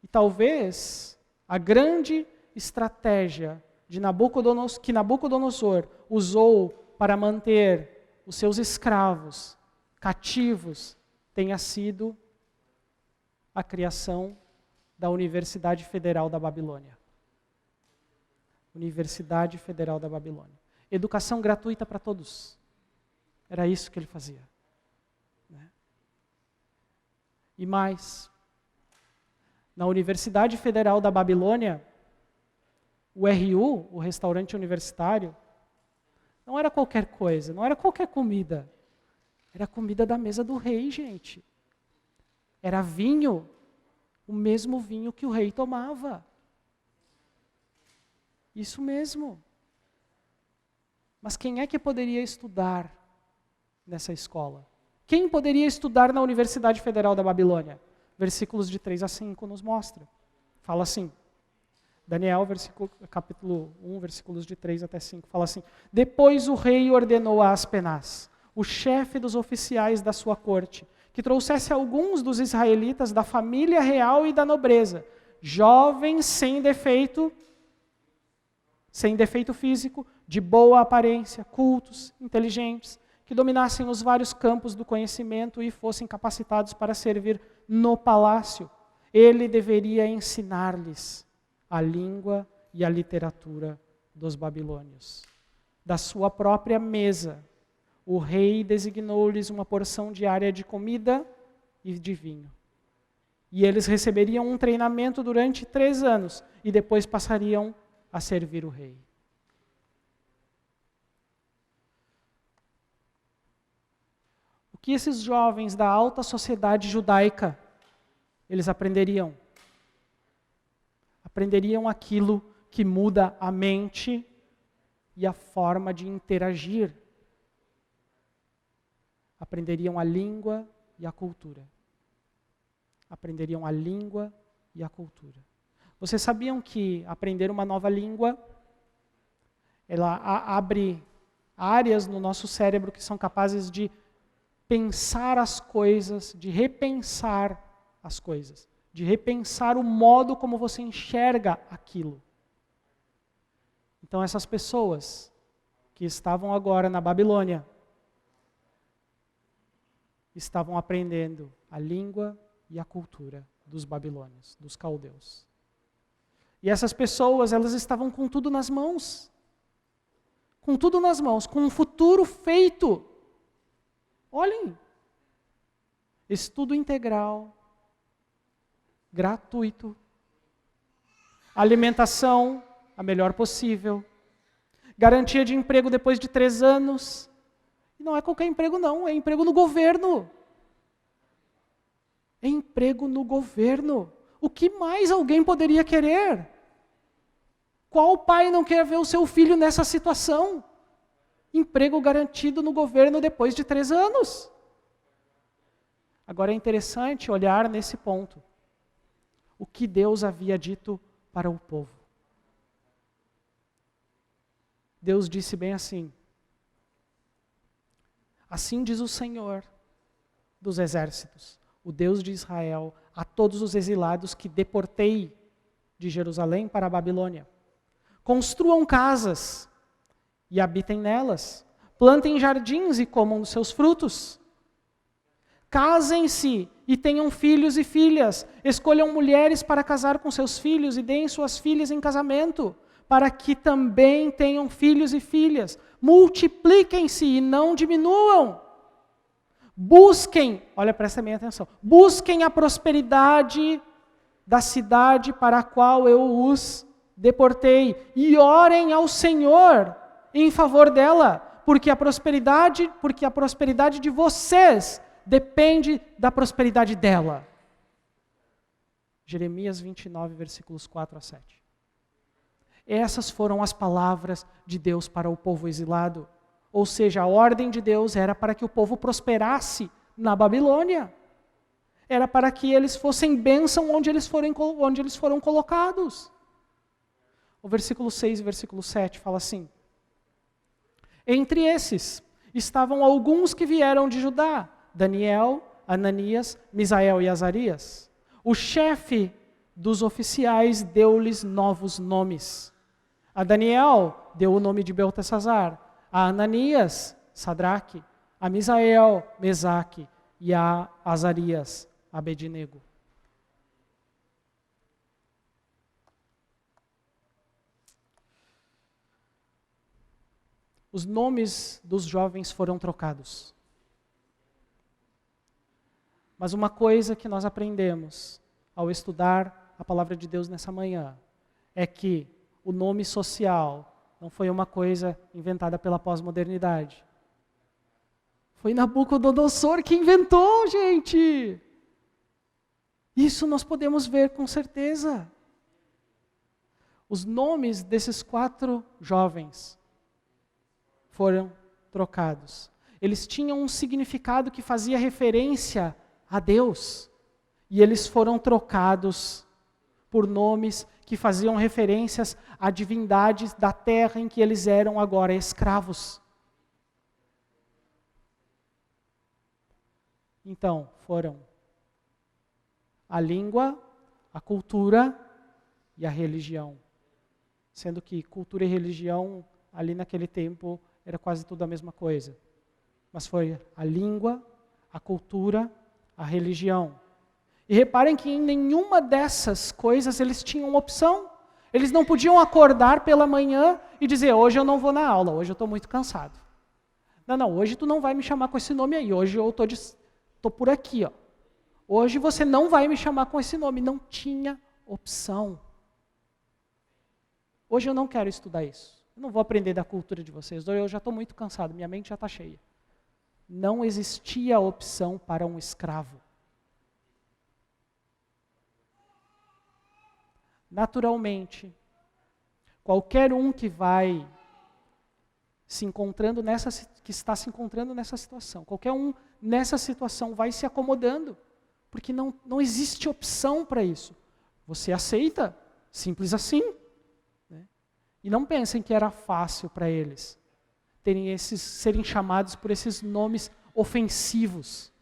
E talvez a grande estratégia que Nabucodonosor usou para manter os seus escravos cativos tenha sido a criação da Universidade Federal da Babilônia. Universidade Federal da Babilônia. Educação gratuita para todos. Era isso que ele fazia. Né? E mais, na Universidade Federal da Babilônia, o RU, o restaurante universitário, não era qualquer coisa, não era qualquer comida. Era comida da mesa do rei, gente. Era vinho, o mesmo vinho que o rei tomava. Isso mesmo. Mas quem é que poderia estudar nessa escola? Quem poderia estudar na Universidade Federal da Babilônia? Versículos de 3 a 5 nos mostra. Fala assim. Daniel, capítulo 1, versículos de 3 até 5, fala assim: Depois o rei ordenou a Aspenaz, o chefe dos oficiais da sua corte, que trouxesse alguns dos israelitas da família real e da nobreza, jovens sem defeito físico, de boa aparência, cultos, inteligentes, que dominassem os vários campos do conhecimento e fossem capacitados para servir no palácio. Ele deveria ensinar-lhes a língua e a literatura dos babilônios. Da sua própria mesa, o rei designou-lhes uma porção diária de comida e de vinho. E eles receberiam um treinamento durante 3 anos e depois passariam a servir o rei. O que esses jovens da alta sociedade judaica, eles aprenderiam? Aprenderiam aquilo que muda a mente e a forma de interagir. Aprenderiam a língua e a cultura. Aprenderiam a língua e a cultura. Vocês sabiam que aprender uma nova língua, ela abre áreas no nosso cérebro que são capazes de pensar as coisas, de repensar as coisas, de repensar o modo como você enxerga aquilo. Então essas pessoas que estavam agora na Babilônia, estavam aprendendo a língua e a cultura dos babilônios, dos caldeus. E essas pessoas, elas estavam com tudo nas mãos. Com tudo nas mãos, com um futuro feito. Olhem, estudo integral, gratuito, alimentação a melhor possível, garantia de emprego depois de 3 anos. E não é qualquer emprego não, é emprego no governo. É emprego no governo. O que mais alguém poderia querer? Qual pai não quer ver o seu filho nessa situação? Emprego garantido no governo depois de 3 anos. Agora é interessante olhar nesse ponto. O que Deus havia dito para o povo. Deus disse bem assim: assim diz o Senhor dos exércitos, o Deus de Israel, a todos os exilados que deportei de Jerusalém para a Babilônia. Construam casas e habitem nelas. Plantem jardins e comam dos seus frutos. Casem-se e tenham filhos e filhas. Escolham mulheres para casar com seus filhos e deem suas filhas em casamento, para que também tenham filhos e filhas. Multipliquem-se e não diminuam. Busquem, olha, presta bem atenção, busquem a prosperidade da cidade para a qual eu os deportei e orem ao Senhor em favor dela, porque a prosperidade de vocês depende da prosperidade dela. Jeremias 29, versículos 4 a 7. Essas foram as palavras de Deus para o povo exilado. Ou seja, a ordem de Deus era para que o povo prosperasse na Babilônia. Era para que eles fossem bênção onde eles foram colocados. O versículo 6 e versículo 7 fala assim: entre esses estavam alguns que vieram de Judá, Daniel, Ananias, Misael e Azarias. O chefe dos oficiais deu-lhes novos nomes. A Daniel deu o nome de Beltesazar, a Ananias, Sadraque, a Misael, Mesaque e a Azarias, Abednego. Os nomes dos jovens foram trocados. Mas uma coisa que nós aprendemos ao estudar a palavra de Deus nessa manhã é que o nome social não foi uma coisa inventada pela pós-modernidade. Foi Nabucodonosor que inventou, gente! Isso nós podemos ver com certeza. Os nomes desses 4 jovens foram trocados. Eles tinham um significado que fazia referência a Deus. E eles foram trocados por nomes que faziam referências a divindades da terra em que eles eram agora escravos. Então, foram a língua, a cultura e a religião. Sendo que cultura e religião, ali naquele tempo, era quase tudo a mesma coisa. Mas foi a língua, a cultura, a religião. E reparem que em nenhuma dessas coisas eles tinham opção. Eles não podiam acordar pela manhã e dizer, hoje eu não vou na aula, hoje eu estou muito cansado. Não, hoje tu não vai me chamar com esse nome aí, hoje eu estou por aqui, ó. Hoje você não vai me chamar com esse nome. Não tinha opção. Hoje eu não quero estudar isso. Eu não vou aprender da cultura de vocês. Eu já estou muito cansado, minha mente já está cheia. Não existia opção para um escravo. Naturalmente, qualquer um que vai que está se encontrando nessa situação, qualquer um nessa situação vai se acomodando, porque não existe opção para isso. Você aceita, simples assim. Né? E não pensem que era fácil para eles serem chamados por esses nomes ofensivos.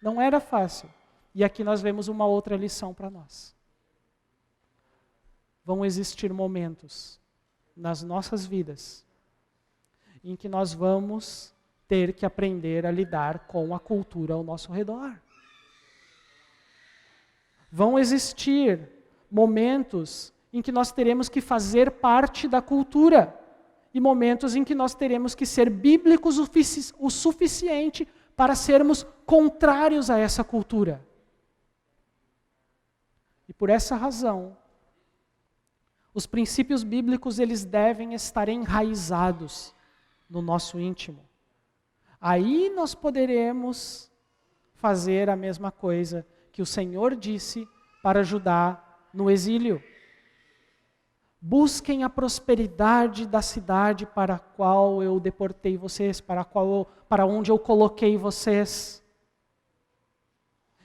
Não era fácil. E aqui nós vemos uma outra lição para nós. Vão existir momentos nas nossas vidas em que nós vamos ter que aprender a lidar com a cultura ao nosso redor. Vão existir momentos em que nós teremos que fazer parte da cultura e momentos em que nós teremos que ser bíblicos o suficiente para sermos contrários a essa cultura. E por essa razão, os princípios bíblicos eles devem estar enraizados no nosso íntimo. Aí nós poderemos fazer a mesma coisa que o Senhor disse para Judá no exílio. Busquem a prosperidade da cidade para a qual eu deportei vocês, para onde eu coloquei vocês.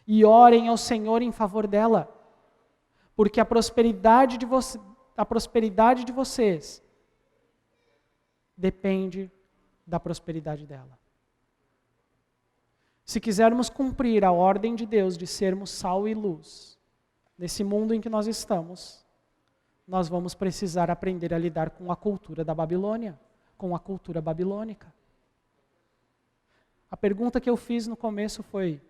E orem ao Senhor em favor dela, porque a prosperidade de vocês depende da prosperidade dela. Se quisermos cumprir a ordem de Deus de sermos sal e luz, nesse mundo em que nós estamos, nós vamos precisar aprender a lidar com a cultura da Babilônia, com a cultura babilônica. A pergunta que eu fiz no começo foi: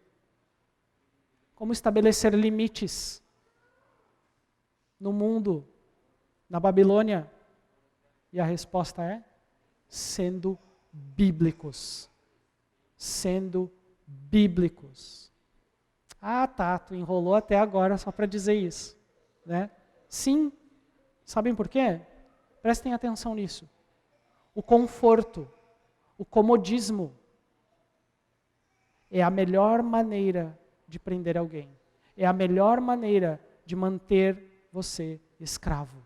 como estabelecer limites no mundo, na Babilônia? E a resposta é: sendo bíblicos. Sendo bíblicos. Ah, tá, tu enrolou até agora só para dizer isso, né? Sim. Sabem por quê? Prestem atenção nisso. O conforto, o comodismo é a melhor maneira de prender alguém. É a melhor maneira de manter você escravo.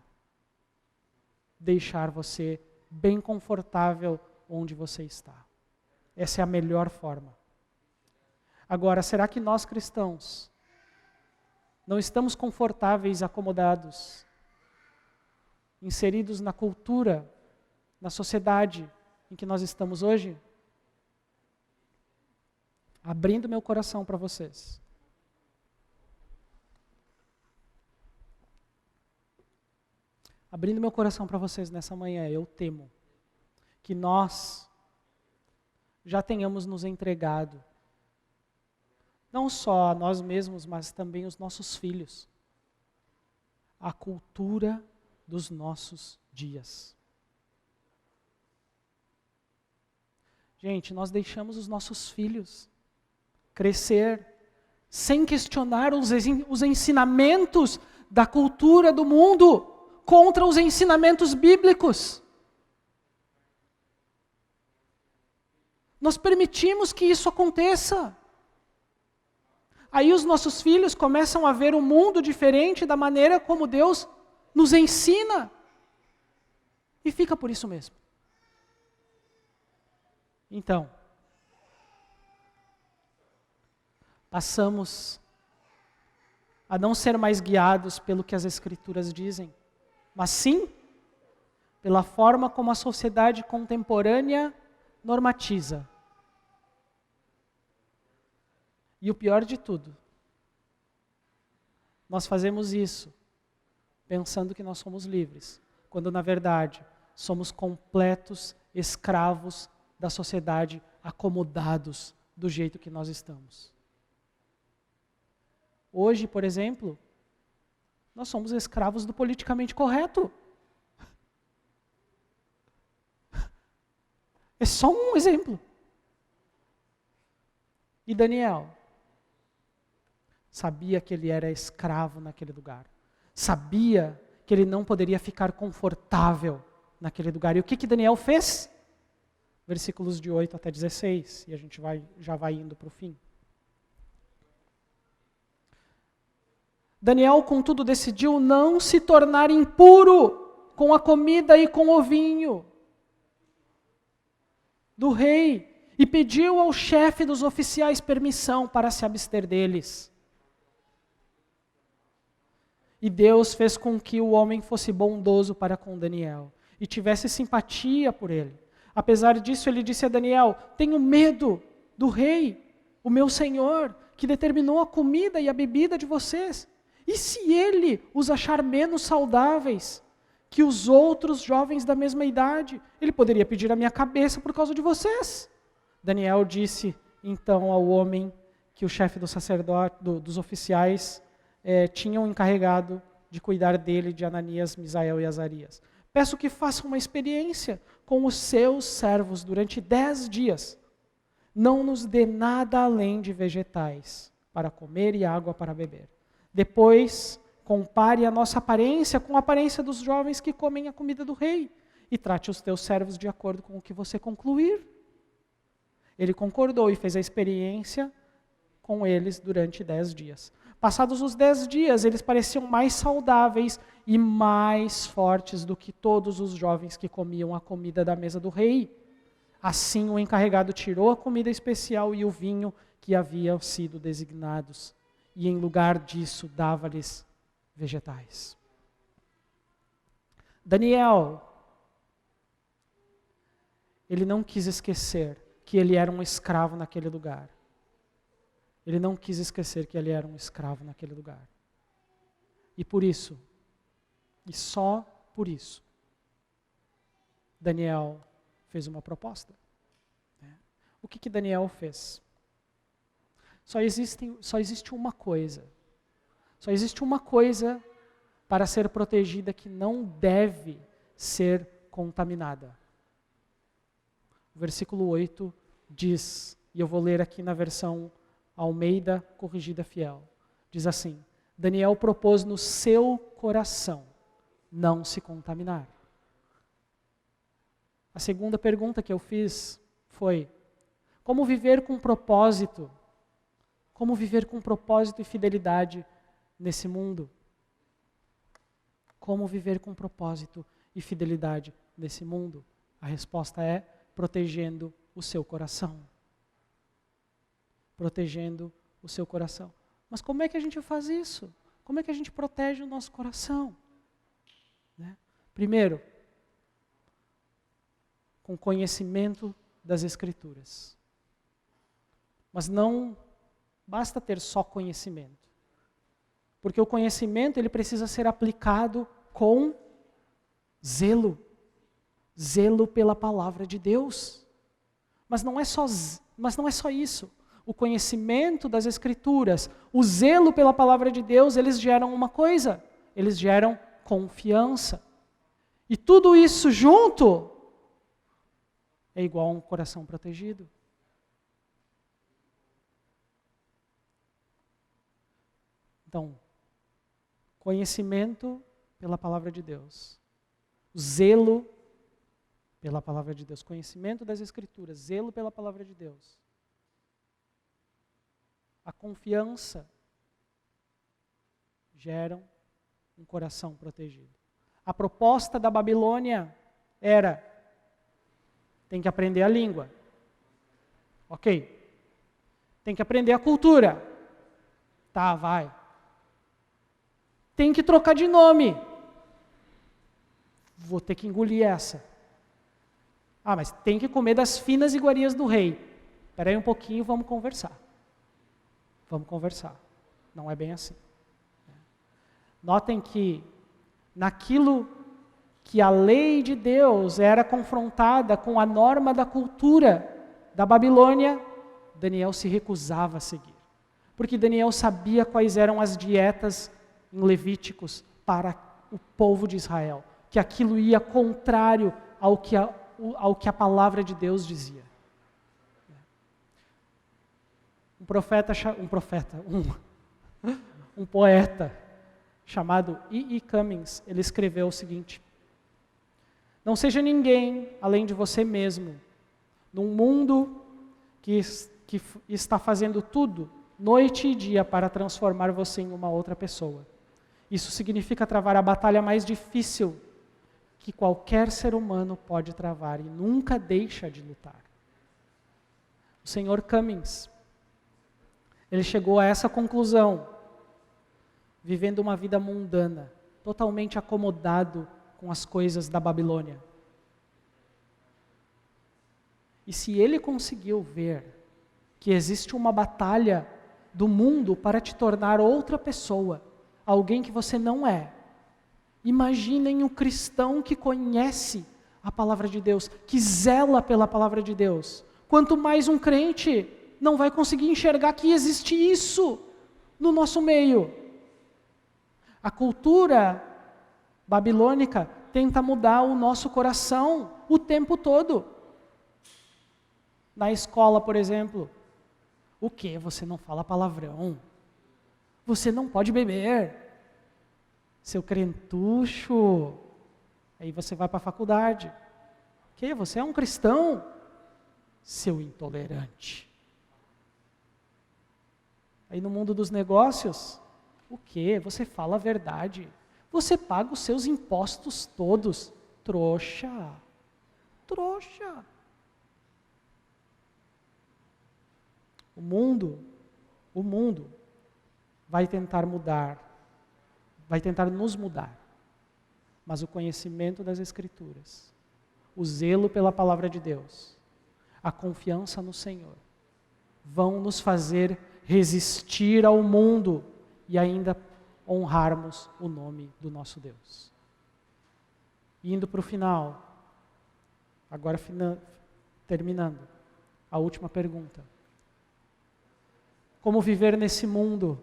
Deixar você bem confortável onde você está. Essa é a melhor forma. Agora, será que nós cristãos não estamos confortáveis, acomodados, inseridos na cultura, na sociedade em que nós estamos hoje? Abrindo meu coração para vocês. Abrindo meu coração para vocês nessa manhã, eu temo que nós já tenhamos nos entregado, não só a nós mesmos, mas também os nossos filhos, à cultura dos nossos dias. Gente, nós deixamos os nossos filhos crescer sem questionar os ensinamentos da cultura do mundo contra os ensinamentos bíblicos. Nós permitimos que isso aconteça. Aí os nossos filhos começam a ver o mundo diferente da maneira como Deus nos ensina. E fica por isso mesmo. Então, passamos a não ser mais guiados pelo que as Escrituras dizem, mas sim pela forma como a sociedade contemporânea normatiza. E o pior de tudo, nós fazemos isso pensando que nós somos livres, quando na verdade somos completos escravos da sociedade, acomodados do jeito que nós estamos. Hoje, por exemplo, nós somos escravos do politicamente correto. É só um exemplo. E Daniel sabia que ele era escravo naquele lugar. Sabia que ele não poderia ficar confortável naquele lugar. E o que Daniel fez? Versículos de 8 até 16, e a gente já vai indo para o fim. Daniel, contudo, decidiu não se tornar impuro com a comida e com o vinho do rei, e pediu ao chefe dos oficiais permissão para se abster deles. E Deus fez com que o homem fosse bondoso para com Daniel e tivesse simpatia por ele. Apesar disso, ele disse a Daniel: tenho medo do rei, o meu senhor, que determinou a comida e a bebida de vocês. E se ele os achar menos saudáveis que os outros jovens da mesma idade, ele poderia pedir a minha cabeça por causa de vocês. Daniel disse então ao homem que o chefe do sacerdote, dos oficiais, tinham encarregado de cuidar dele, de Ananias, Misael e Azarias: peço que faça uma experiência com os seus servos durante 10 dias. Não nos dê nada além de vegetais para comer e água para beber. Depois, compare a nossa aparência com a aparência dos jovens que comem a comida do rei e trate os teus servos de acordo com o que você concluir. Ele concordou e fez a experiência com eles durante 10 dias. Passados os 10 dias, eles pareciam mais saudáveis e mais fortes do que todos os jovens que comiam a comida da mesa do rei. Assim, o encarregado tirou a comida especial e o vinho que haviam sido designados, e em lugar disso dava-lhes vegetais. Daniel, ele não quis esquecer que ele era um escravo naquele lugar. Ele não quis esquecer que ele era um escravo naquele lugar. E por isso, e só por isso, Daniel fez uma proposta. O que Daniel fez? Só existe uma coisa. Só existe uma coisa para ser protegida que não deve ser contaminada. O versículo 8 diz, e eu vou ler aqui na versão Almeida Corrigida Fiel, diz assim: Daniel propôs no seu coração não se contaminar. A segunda pergunta que eu fiz foi: como viver com propósito? Como viver com propósito e fidelidade nesse mundo? Como viver com propósito e fidelidade nesse mundo? A resposta é protegendo o seu coração. Protegendo o seu coração. Mas como é que a gente faz isso? Como é que a gente protege o nosso coração? Primeiro, com conhecimento das Escrituras. Mas não basta ter só conhecimento. Porque o conhecimento ele precisa ser aplicado com zelo. Zelo pela palavra de Deus. Mas não é só isso. O conhecimento das Escrituras, o zelo pela palavra de Deus, eles geram uma coisa. Eles geram confiança. E tudo isso junto é igual a um coração protegido. Então, conhecimento pela palavra de Deus. Zelo pela palavra de Deus. Conhecimento das Escrituras. Zelo pela palavra de Deus. A confiança geram um coração protegido. A proposta da Babilônia era: tem que aprender a língua. Ok. Tem que aprender a cultura. Tá, vai. Tem que trocar de nome. Vou ter que engolir essa. Ah, mas tem que comer das finas iguarias do rei. Espera aí um pouquinho, vamos conversar. Vamos conversar. Não é bem assim. Notem que naquilo que a lei de Deus era confrontada com a norma da cultura da Babilônia, Daniel se recusava a seguir. Porque Daniel sabia quais eram as dietas em Levíticos para o povo de Israel, que aquilo ia contrário ao que a palavra de Deus dizia. Um poeta chamado E. E. Cummings, ele escreveu o seguinte: não seja ninguém além de você mesmo, num mundo que está fazendo tudo, noite e dia, para transformar você em uma outra pessoa. Isso significa travar a batalha mais difícil que qualquer ser humano pode travar e nunca deixa de lutar. O Sr. Cummings, ele chegou a essa conclusão, vivendo uma vida mundana, totalmente acomodado com as coisas da Babilônia. E se ele conseguiu ver que existe uma batalha do mundo para te tornar outra pessoa, alguém que você não é, imaginem o cristão que conhece a palavra de Deus, que zela pela palavra de Deus. Quanto mais um crente não vai conseguir enxergar que existe isso no nosso meio. A cultura babilônica tenta mudar o nosso coração o tempo todo. Na escola, por exemplo, o quê? Você não fala palavrão? Você não pode beber? Seu crentucho? Aí você vai para a faculdade. O quê? Você é um cristão? Seu intolerante. Aí no mundo dos negócios, o quê? Você fala a verdade. Você paga os seus impostos todos. Trouxa. Trouxa. O mundo vai tentar mudar, vai tentar nos mudar. Mas o conhecimento das Escrituras, o zelo pela palavra de Deus, a confiança no Senhor, vão nos fazer resistir ao mundo e ainda honrarmos o nome do nosso Deus. Indo para o final, agora terminando, a última pergunta. Como viver nesse mundo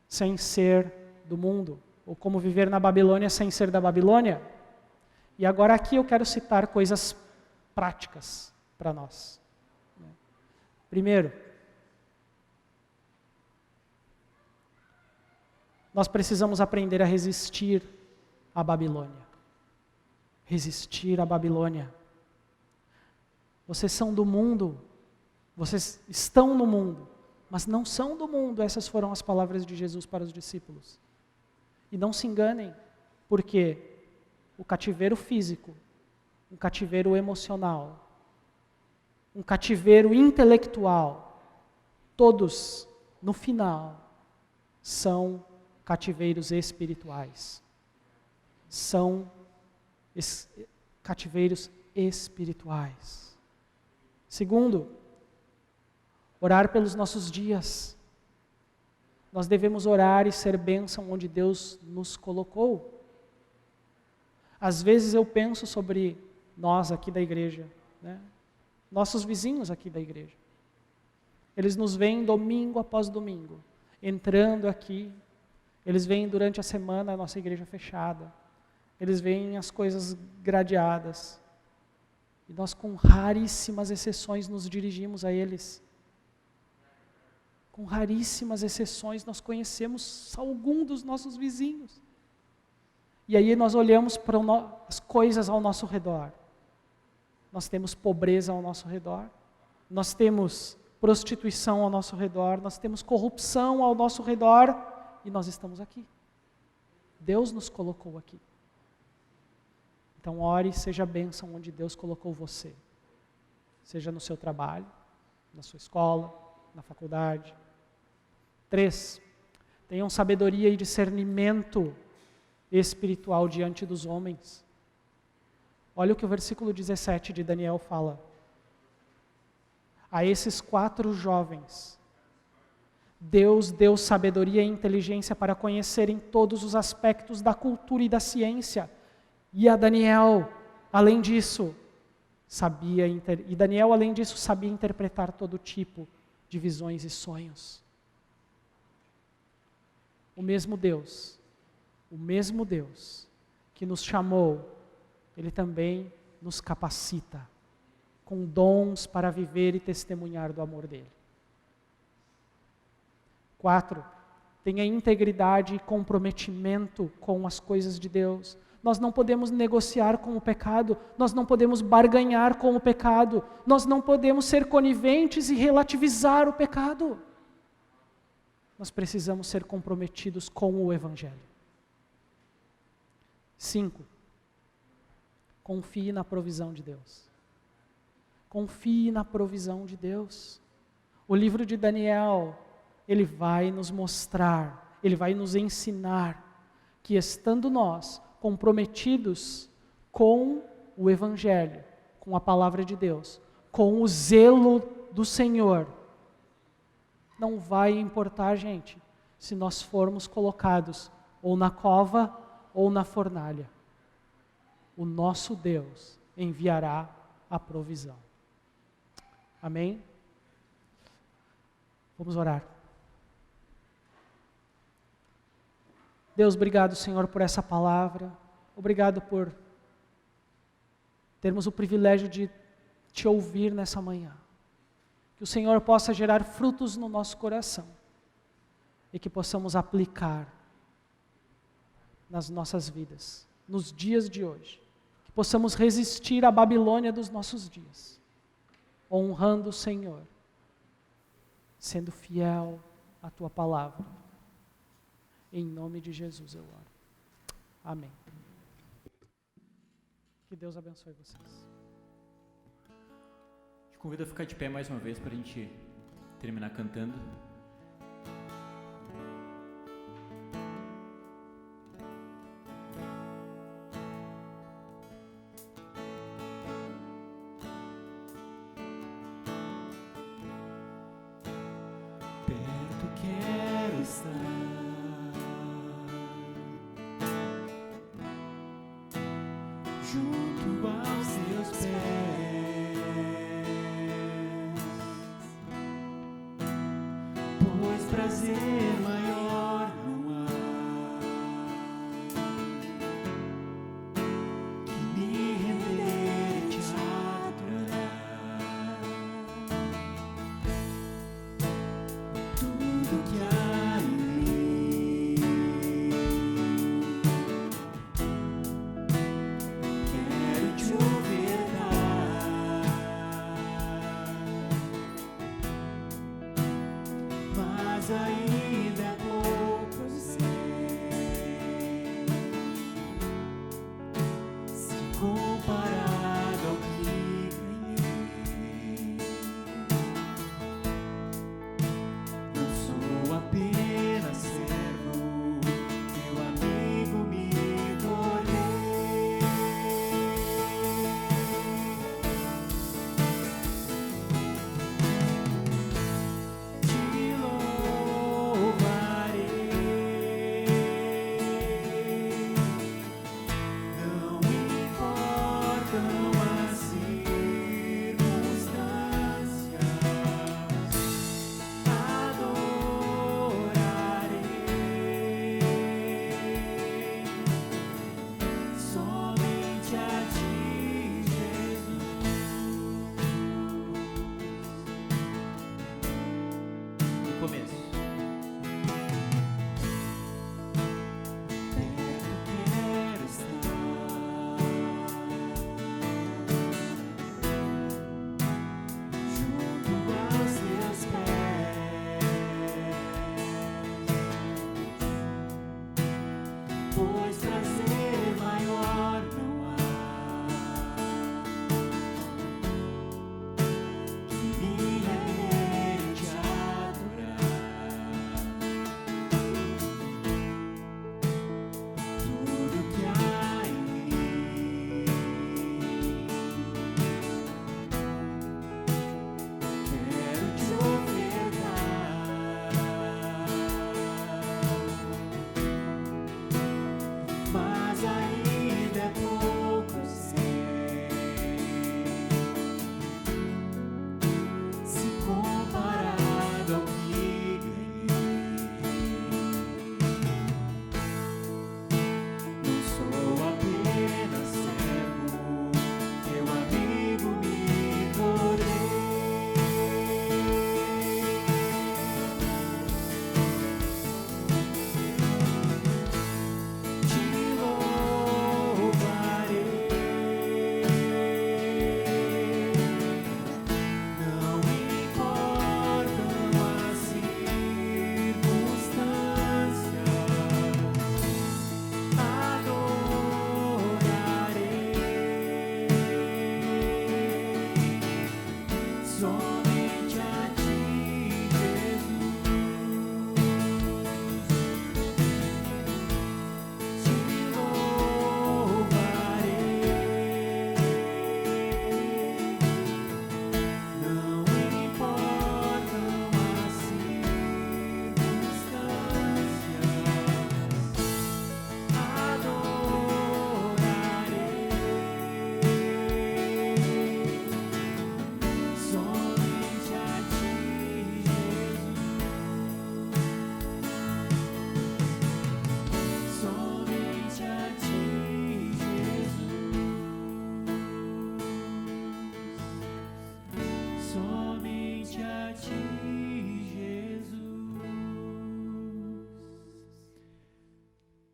sem ser do mundo? Ou como viver na Babilônia sem ser da Babilônia? E agora aqui eu quero citar coisas práticas para nós. Primeiro, nós precisamos aprender a resistir à Babilônia. Resistir à Babilônia. Vocês são do mundo, vocês estão no mundo, mas não são do mundo. Essas foram as palavras de Jesus para os discípulos. E não se enganem, porque o cativeiro físico, um cativeiro emocional, um cativeiro intelectual, todos, no final, são cativeiros espirituais. São cativeiros espirituais. Segundo, orar pelos nossos dias. Nós devemos orar e ser bênção onde Deus nos colocou. Às vezes eu penso sobre nós aqui da igreja, né? Nossos vizinhos aqui da igreja. Eles nos veem domingo após domingo, entrando aqui. Eles veem durante a semana a nossa igreja fechada. Eles veem as coisas gradeadas. E nós, com raríssimas exceções, nos dirigimos a eles. Com raríssimas exceções, nós conhecemos algum dos nossos vizinhos. E aí nós olhamos para as coisas ao nosso redor. Nós temos pobreza ao nosso redor. Nós temos prostituição ao nosso redor. Nós temos corrupção ao nosso redor. E nós estamos aqui. Deus nos colocou aqui. Então ore e seja bênção onde Deus colocou você. Seja no seu trabalho, na sua escola, na faculdade. 3. Tenham sabedoria e discernimento espiritual diante dos homens. Olha o que o versículo 17 de Daniel fala. A esses 4 jovens, Deus deu sabedoria e inteligência para conhecerem todos os aspectos da cultura e da ciência. E a Daniel, além disso, sabia interpretar todo tipo de visões e sonhos. O mesmo Deus que nos chamou, Ele também nos capacita com dons para viver e testemunhar do amor dEle. 4, tenha integridade e comprometimento com as coisas de Deus. Nós não podemos negociar com o pecado, nós não podemos barganhar com o pecado, nós não podemos ser coniventes e relativizar o pecado. Nós precisamos ser comprometidos com o Evangelho. 5, confie na provisão de Deus. Confie na provisão de Deus. O livro de Daniel, ele vai nos mostrar, ele vai nos ensinar que estando nós comprometidos com o Evangelho, com a palavra de Deus, com o zelo do Senhor, não vai importar, gente, se nós formos colocados ou na cova ou na fornalha. O nosso Deus enviará a provisão. Amém? Vamos orar. Deus, obrigado, Senhor, por essa palavra. Obrigado por termos o privilégio de Te ouvir nessa manhã. Que o Senhor possa gerar frutos no nosso coração e que possamos aplicar nas nossas vidas, nos dias de hoje. Que possamos resistir à Babilônia dos nossos dias, honrando o Senhor, sendo fiel à Tua palavra. Em nome de Jesus eu oro. Amém. Que Deus abençoe vocês. Te convido a ficar de pé mais uma vez para a gente terminar cantando. Perto quero estar, junto aos Teus pés, pois prazer maior não há que me render e Te adorar. Tudo que há em mim quero Te ofertar, mas ainda é pouco, eu sei, se comparado ao que ganhei. Não sou apenas servo, Teu amigo me tornei. Te louvarei, não importa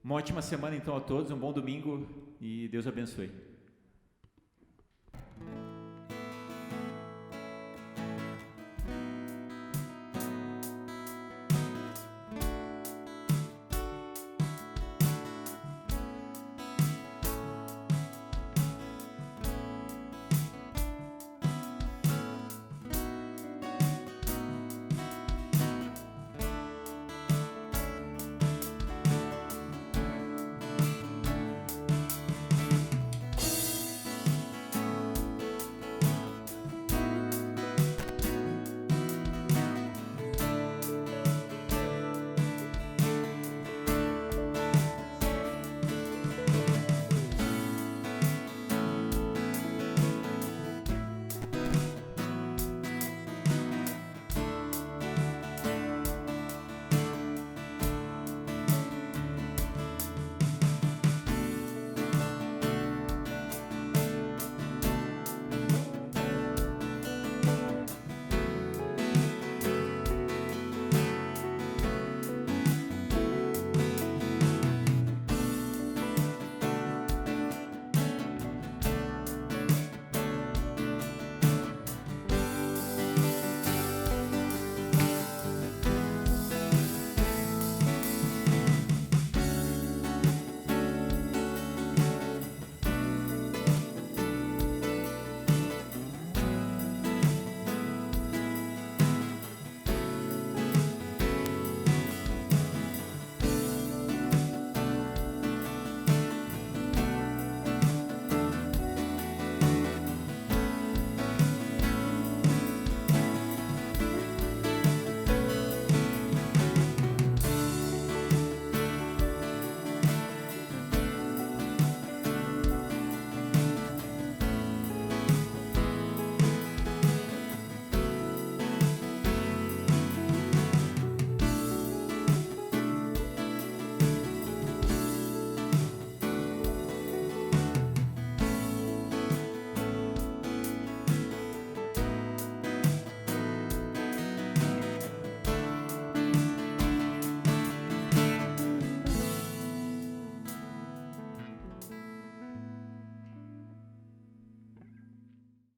Uma ótima semana então a todos, um bom domingo e Deus abençoe.